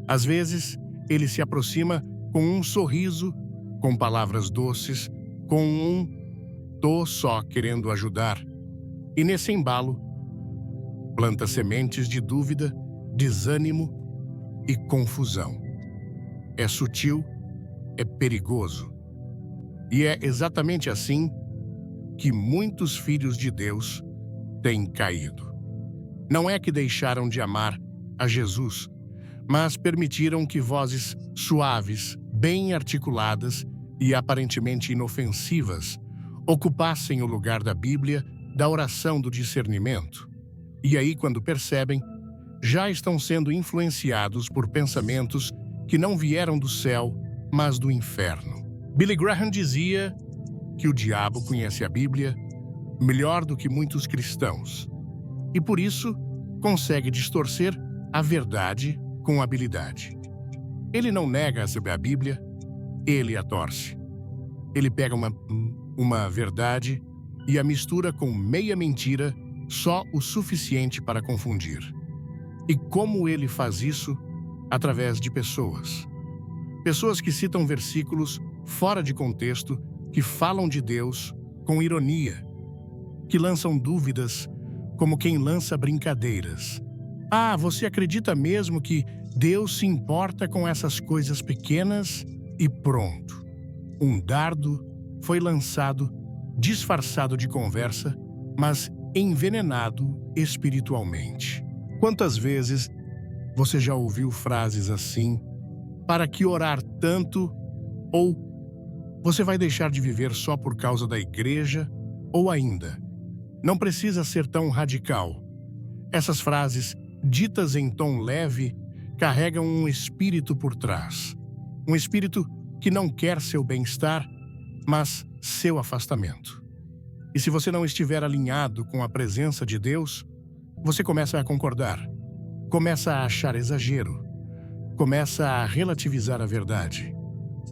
Às vezes, ele se aproxima com um sorriso, com palavras doces, com "tô só querendo ajudar". E nesse embalo, planta sementes de dúvida, desânimo e confusão. É sutil, é perigoso. E é exatamente assim que muitos filhos de Deus têm caído. Não é que deixaram de amar a Jesus, mas permitiram que vozes suaves, bem articuladas e aparentemente inofensivas ocupassem o lugar da Bíblia, da oração, do discernimento. E aí, quando percebem, já estão sendo influenciados por pensamentos que não vieram do céu, mas do inferno. Billy Graham dizia que o diabo conhece a Bíblia melhor do que muitos cristãos e, por isso, consegue distorcer a verdade com habilidade. Ele não nega sobre a Bíblia, ele a torce. Ele pega uma verdade e a mistura com meia mentira, só o suficiente para confundir. E como ele faz isso? Através de pessoas. Pessoas que citam versículos fora de contexto, que falam de Deus com ironia, que lançam dúvidas como quem lança brincadeiras. Ah, você acredita mesmo que Deus se importa com essas coisas pequenas? E pronto. Um dardo foi lançado, disfarçado de conversa, mas envenenado espiritualmente. Quantas vezes você já ouviu frases assim: para que orar tanto? Ou você vai deixar de viver só por causa da igreja? Ou ainda, não precisa ser tão radical. Essas frases, ditas em tom leve, carregam um espírito por trás. Um espírito que não quer seu bem-estar, mas seu afastamento. E se você não estiver alinhado com a presença de Deus, você começa a concordar, começa a achar exagero, começa a relativizar a verdade.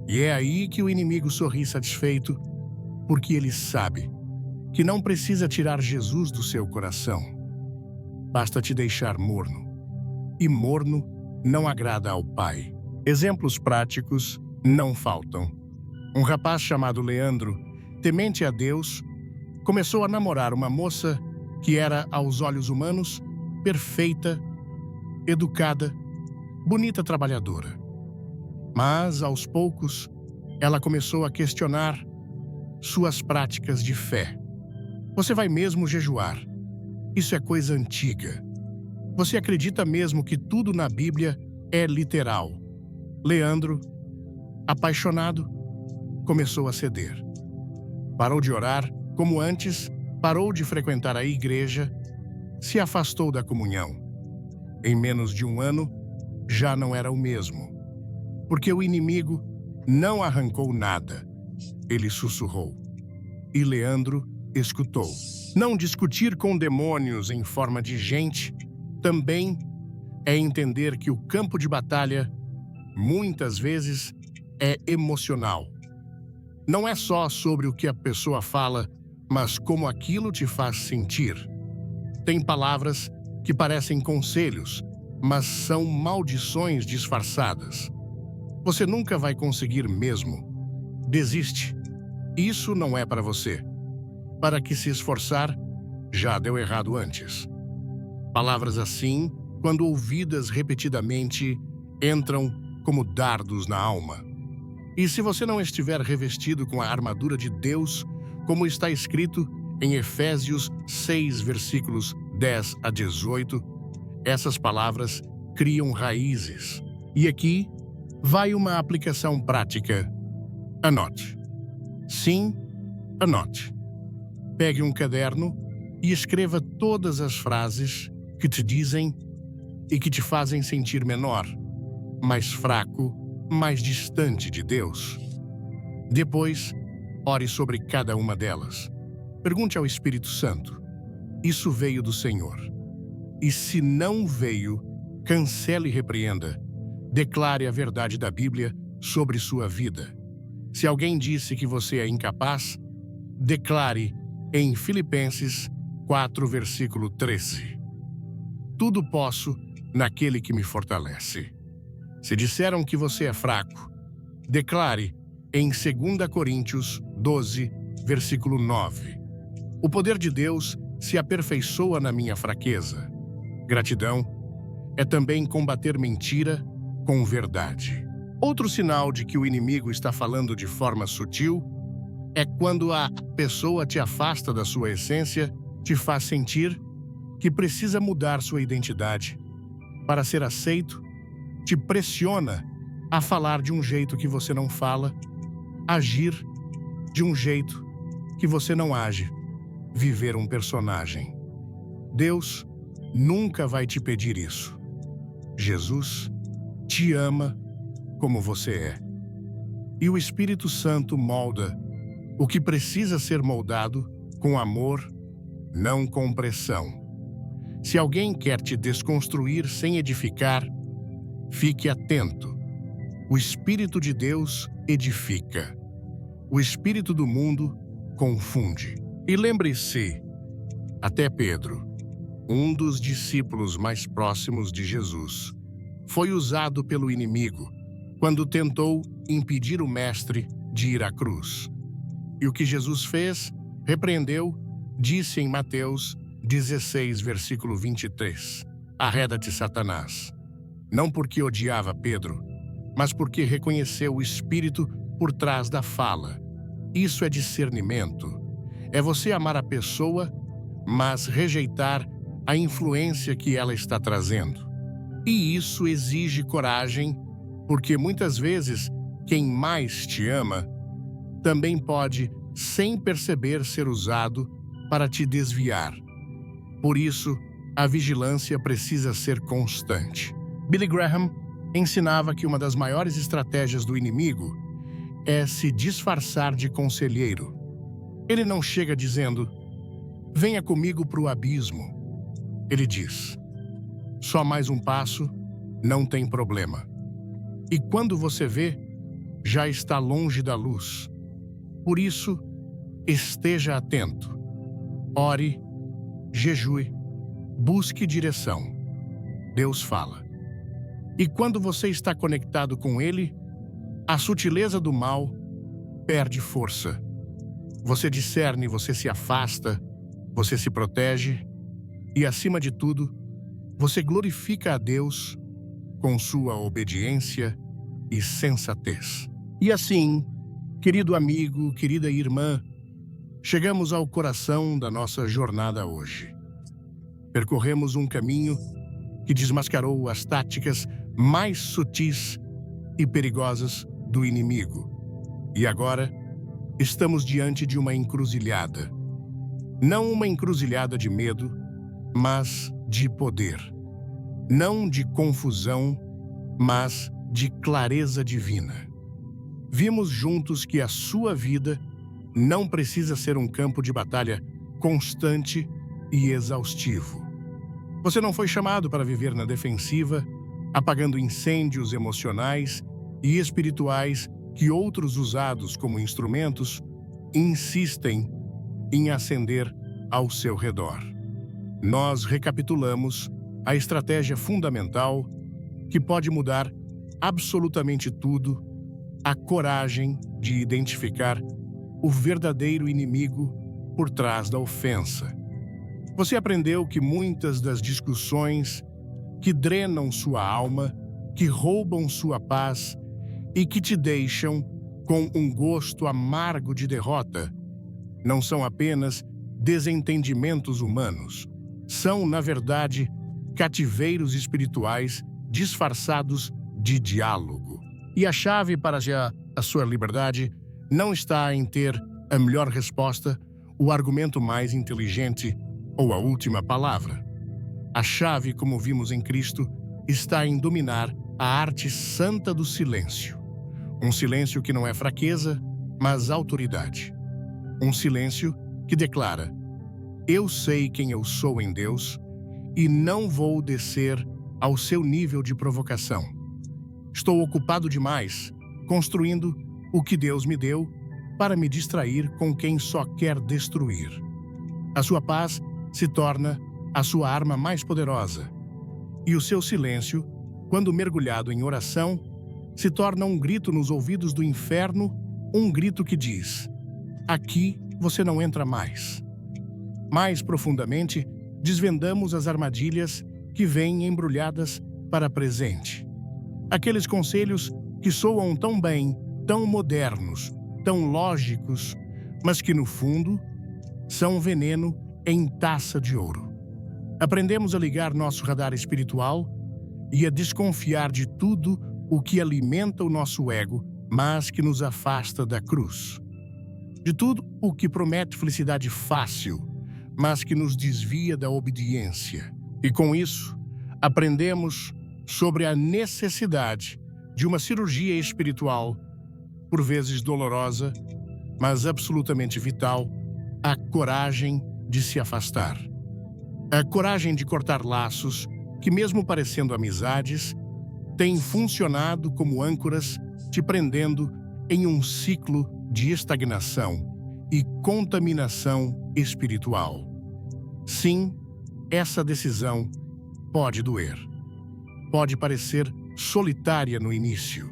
E é aí que o inimigo sorri satisfeito, porque ele sabe que não precisa tirar Jesus do seu coração. Basta te deixar morno. E morno não agrada ao Pai. Exemplos práticos não faltam. Um rapaz chamado Leandro, temente a Deus, começou a namorar uma moça que era, aos olhos humanos, perfeita, educada, bonita, trabalhadora. Mas, aos poucos, ela começou a questionar suas práticas de fé. Você vai mesmo jejuar? Isso é coisa antiga. Você acredita mesmo que tudo na Bíblia é literal? Leandro, apaixonado, começou a ceder. Parou de orar como antes, parou de frequentar a igreja, se afastou da comunhão. Em menos de um ano, já não era o mesmo. Porque o inimigo não arrancou nada. Ele sussurrou. E Leandro escutou. Não discutir com demônios em forma de gente também é entender que o campo de batalha, muitas vezes, é emocional. Não é só sobre o que a pessoa fala, mas como aquilo te faz sentir. Tem palavras que parecem conselhos, mas são maldições disfarçadas. Você nunca vai conseguir mesmo. Desiste. Isso não é para você. Para que se esforçar, já deu errado antes. Palavras assim, quando ouvidas repetidamente, entram como dardos na alma. E se você não estiver revestido com a armadura de Deus, como está escrito em Efésios 6, versículos 10 a 18, essas palavras criam raízes. E aqui vai uma aplicação prática. Anote. Sim, anote. Pegue um caderno e escreva todas as frases que te dizem e que te fazem sentir menor, mais fraco, mais distante de Deus. Depois, ore sobre cada uma delas. Pergunte ao Espírito Santo: isso veio do Senhor? E se não veio, cancele e repreenda. Declare a verdade da Bíblia sobre sua vida. Se alguém disse que você é incapaz, declare em Filipenses 4, versículo 13. Tudo posso naquele que me fortalece. Se disseram que você é fraco, declare em 2 Coríntios 12, versículo 9. O poder de Deus se aperfeiçoa na minha fraqueza. Gratidão é também combater mentira com verdade. Outro sinal de que o inimigo está falando de forma sutil é quando a pessoa te afasta da sua essência, te faz sentir que precisa mudar sua identidade para ser aceito, te pressiona a falar de um jeito que você não fala, agir de um jeito que você não age, viver um personagem. Deus nunca vai te pedir isso. Jesus te ama como você é. E o Espírito Santo molda o que precisa ser moldado com amor, não com pressão. Se alguém quer te desconstruir sem edificar, fique atento. O Espírito de Deus edifica. O espírito do mundo confunde. E lembre-se, até Pedro, um dos discípulos mais próximos de Jesus, foi usado pelo inimigo quando tentou impedir o mestre de ir à cruz. E o que Jesus fez? Repreendeu, disse em Mateus 16, versículo 23. Arreda-te, Satanás. Não porque odiava Pedro, mas porque reconheceu o espírito por trás da fala. Isso é discernimento. É você amar a pessoa, mas rejeitar a influência que ela está trazendo. E isso exige coragem, porque muitas vezes quem mais te ama também pode, sem perceber, ser usado para te desviar. Por isso, a vigilância precisa ser constante. Billy Graham ensinava que uma das maiores estratégias do inimigo é se disfarçar de conselheiro. Ele não chega dizendo: venha comigo para o abismo. Ele diz: só mais um passo, não tem problema. E quando você vê, já está longe da luz. Por isso, esteja atento. Ore, jejue, busque direção. Deus fala. E quando você está conectado com Ele, a sutileza do mal perde força. Você discerne, você se afasta, você se protege e, acima de tudo, você glorifica a Deus com sua obediência e sensatez. E assim, querido amigo, querida irmã, chegamos ao coração da nossa jornada hoje. Percorremos um caminho que desmascarou as táticas mais sutis e perigosas do inimigo. E agora, estamos diante de uma encruzilhada. Não uma encruzilhada de medo, mas de poder. Não de confusão, mas de clareza divina. Vimos juntos que a sua vida não precisa ser um campo de batalha constante e exaustivo. Você não foi chamado para viver na defensiva, apagando incêndios emocionais e espirituais que outros usados como instrumentos insistem em acender ao seu redor. Nós recapitulamos a estratégia fundamental que pode mudar absolutamente tudo: a coragem de identificar o verdadeiro inimigo por trás da ofensa. Você aprendeu que muitas das discussões que drenam sua alma, que roubam sua paz e que te deixam com um gosto amargo de derrota, não são apenas desentendimentos humanos. São, na verdade, cativeiros espirituais disfarçados de diálogo. E a chave para a sua liberdade não está em ter a melhor resposta, o argumento mais inteligente ou a última palavra. A chave, como vimos em Cristo, está em dominar a arte santa do silêncio. Um silêncio que não é fraqueza, mas autoridade. Um silêncio que declara: eu sei quem eu sou em Deus e não vou descer ao seu nível de provocação. Estou ocupado demais construindo o que Deus me deu para me distrair com quem só quer destruir. A sua paz se torna a sua arma mais poderosa. E o seu silêncio, quando mergulhado em oração, se torna um grito nos ouvidos do inferno, um grito que diz: aqui você não entra mais. Mais profundamente, desvendamos as armadilhas que vêm embrulhadas para presente. Aqueles conselhos que soam tão bem, tão modernos, tão lógicos, mas que no fundo são veneno em taça de ouro. Aprendemos a ligar nosso radar espiritual e a desconfiar de tudo o que alimenta o nosso ego, mas que nos afasta da cruz. De tudo o que promete felicidade fácil, mas que nos desvia da obediência. E com isso, aprendemos sobre a necessidade de uma cirurgia espiritual, por vezes dolorosa, mas absolutamente vital, a coragem de se afastar. A coragem de cortar laços que, mesmo parecendo amizades, têm funcionado como âncoras, te prendendo em um ciclo de estagnação e contaminação espiritual. Sim, essa decisão pode doer. Pode parecer solitária no início,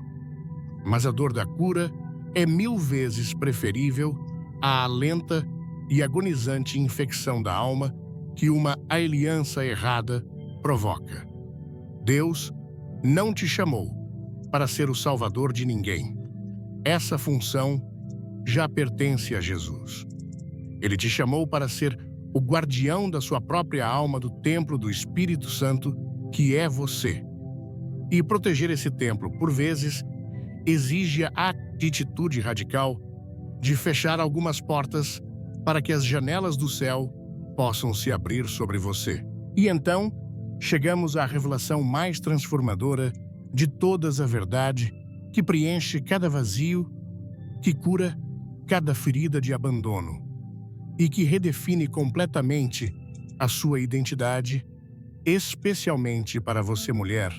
mas a dor da cura é 1000 vezes preferível à lenta e agonizante infecção da alma que uma aliança errada provoca. Deus não te chamou para ser o salvador de ninguém. Essa função já pertence a Jesus. Ele te chamou para ser o guardião da sua própria alma, do templo do Espírito Santo, que é você. E proteger esse templo, por vezes, exige a atitude radical de fechar algumas portas para que as janelas do céu possam se abrir sobre você. E então, chegamos à revelação mais transformadora de todas a verdade, que preenche cada vazio, que cura cada ferida de abandono e que redefine completamente a sua identidade, especialmente para você, mulher,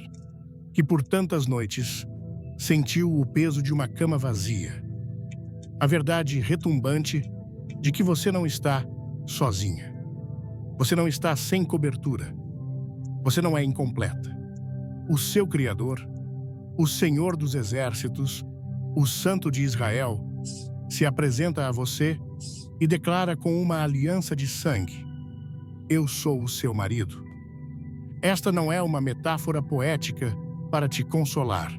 que por tantas noites sentiu o peso de uma cama vazia. A verdade retumbante de que você não está sozinha. Você não está sem cobertura. Você não é incompleta. O seu Criador, o Senhor dos Exércitos, o Santo de Israel, se apresenta a você e declara com uma aliança de sangue: eu sou o seu marido. Esta não é uma metáfora poética para te consolar.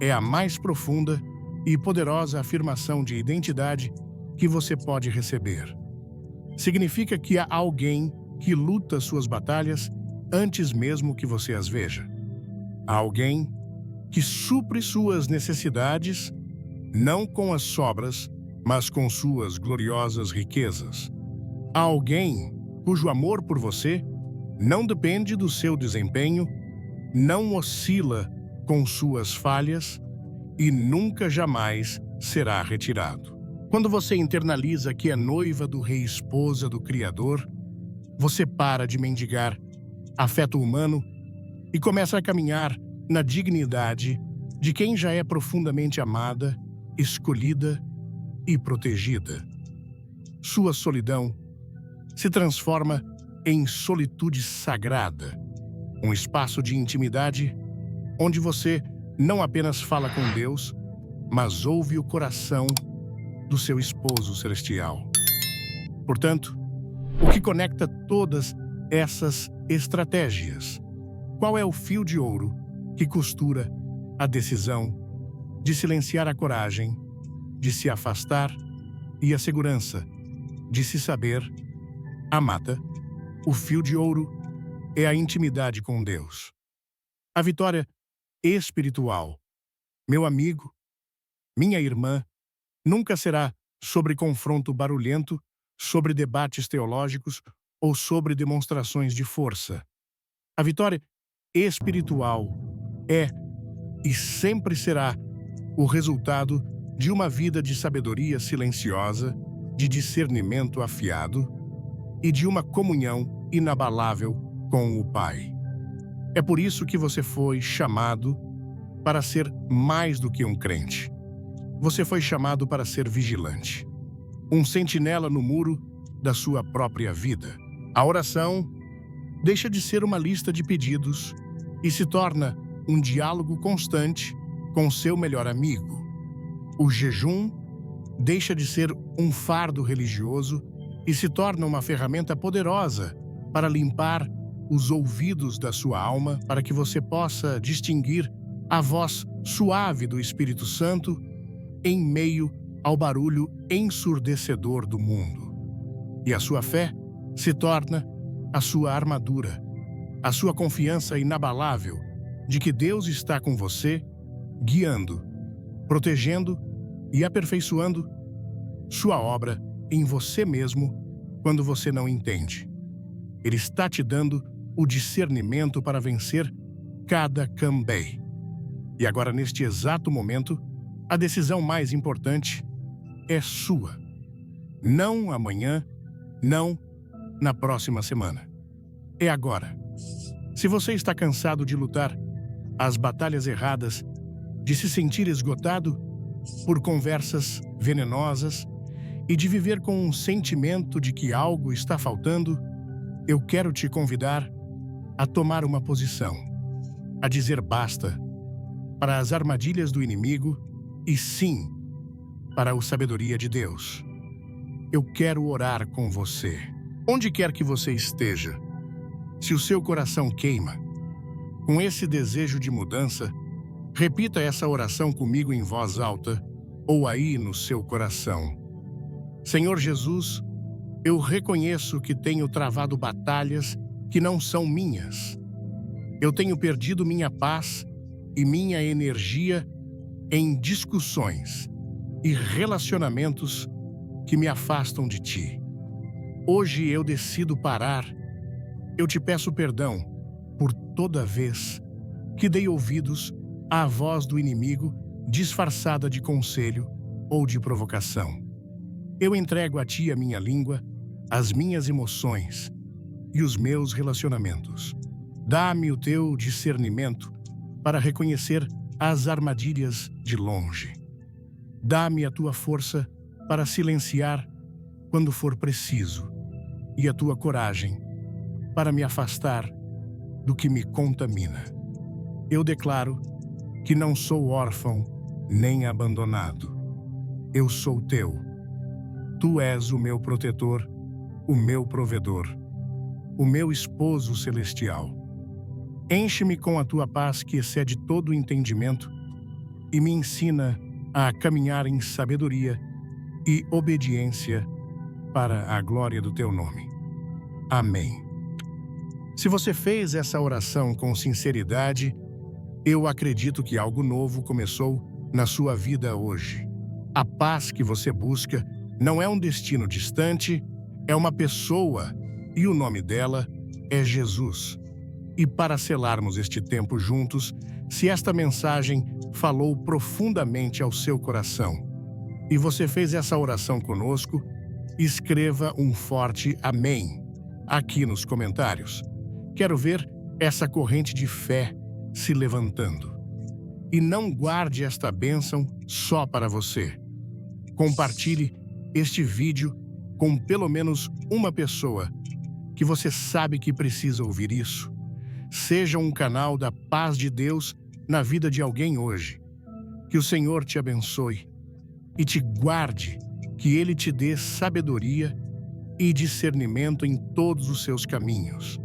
É a mais profunda e poderosa afirmação de identidade que você pode receber. Significa que há alguém que luta suas batalhas antes mesmo que você as veja. Há alguém que supre suas necessidades, não com as sobras, mas com suas gloriosas riquezas. Há alguém cujo amor por você não depende do seu desempenho, não oscila com suas falhas e nunca jamais será retirado. Quando você internaliza que é noiva do Rei, esposa do Criador, você para de mendigar afeto humano e começa a caminhar na dignidade de quem já é profundamente amada, escolhida e protegida. Sua solidão se transforma em solitude sagrada, um espaço de intimidade onde você não apenas fala com Deus, mas ouve o coração do seu esposo celestial. Portanto, O que conecta todas essas estratégias? Qual é o fio de ouro que costura a decisão de silenciar a coragem, de se afastar e a segurança de se saber amada? O fio de ouro é a intimidade com Deus. A vitória espiritual, meu amigo, minha irmã, nunca será sobre confronto barulhento, sobre debates teológicos ou sobre demonstrações de força. A vitória espiritual é e sempre será o resultado de uma vida de sabedoria silenciosa, de discernimento afiado e de uma comunhão inabalável com o Pai. É por isso que você foi chamado para ser mais do que um crente. Você foi chamado para ser vigilante, um sentinela no muro da sua própria vida. A oração deixa de ser uma lista de pedidos e se torna um diálogo constante com seu melhor amigo. O jejum deixa de ser um fardo religioso e se torna uma ferramenta poderosa para limpar os ouvidos da sua alma, para que você possa distinguir a voz suave do Espírito Santo em meio ao barulho ensurdecedor do mundo. E a sua fé se torna a sua armadura, a sua confiança inabalável de que Deus está com você, guiando, protegendo e aperfeiçoando sua obra em você mesmo quando você não entende. Ele está te dando o discernimento para vencer cada cambé. E agora, neste exato momento, a decisão mais importante é sua. Não amanhã, não na próxima semana. É agora. Se você está cansado de lutar as batalhas erradas, de se sentir esgotado por conversas venenosas e de viver com um sentimento de que algo está faltando, eu quero te convidar a tomar uma posição, a dizer basta para as armadilhas do inimigo e sim para a sabedoria de Deus. Eu quero orar com você. Onde quer que você esteja, se o seu coração queima com esse desejo de mudança, repita essa oração comigo em voz alta ou aí no seu coração. Senhor Jesus, eu reconheço que tenho travado batalhas que não são minhas. Eu tenho perdido minha paz e minha energia em discussões e relacionamentos que me afastam de Ti. Hoje eu decido parar. Eu te peço perdão por toda vez que dei ouvidos à voz do inimigo disfarçada de conselho ou de provocação. Eu entrego a Ti a minha língua, as minhas emoções e os meus relacionamentos. Dá-me o Teu discernimento para reconhecer as armadilhas de longe. Dá-me a Tua força para silenciar quando for preciso e a Tua coragem para me afastar do que me contamina. Eu declaro que não sou órfão nem abandonado. Eu sou Teu. Tu és o meu protetor, o meu provedor, o meu esposo celestial. Enche-me com a Tua paz que excede todo o entendimento e me ensina a caminhar em sabedoria e obediência para a glória do Teu nome. Amém. Se você fez essa oração com sinceridade, eu acredito que algo novo começou na sua vida hoje. A paz que você busca não é um destino distante, é uma pessoa e o nome dela é Jesus. E para selarmos este tempo juntos, se esta mensagem falou profundamente ao seu coração e você fez essa oração conosco, escreva um forte amém aqui nos comentários. Quero ver essa corrente de fé se levantando. E não guarde esta bênção só para você. Compartilhe este vídeo com pelo menos uma pessoa que você sabe que precisa ouvir isso. Seja um canal da paz de Deus na vida de alguém hoje. Que o Senhor te abençoe e te guarde, que Ele te dê sabedoria e discernimento em todos os seus caminhos.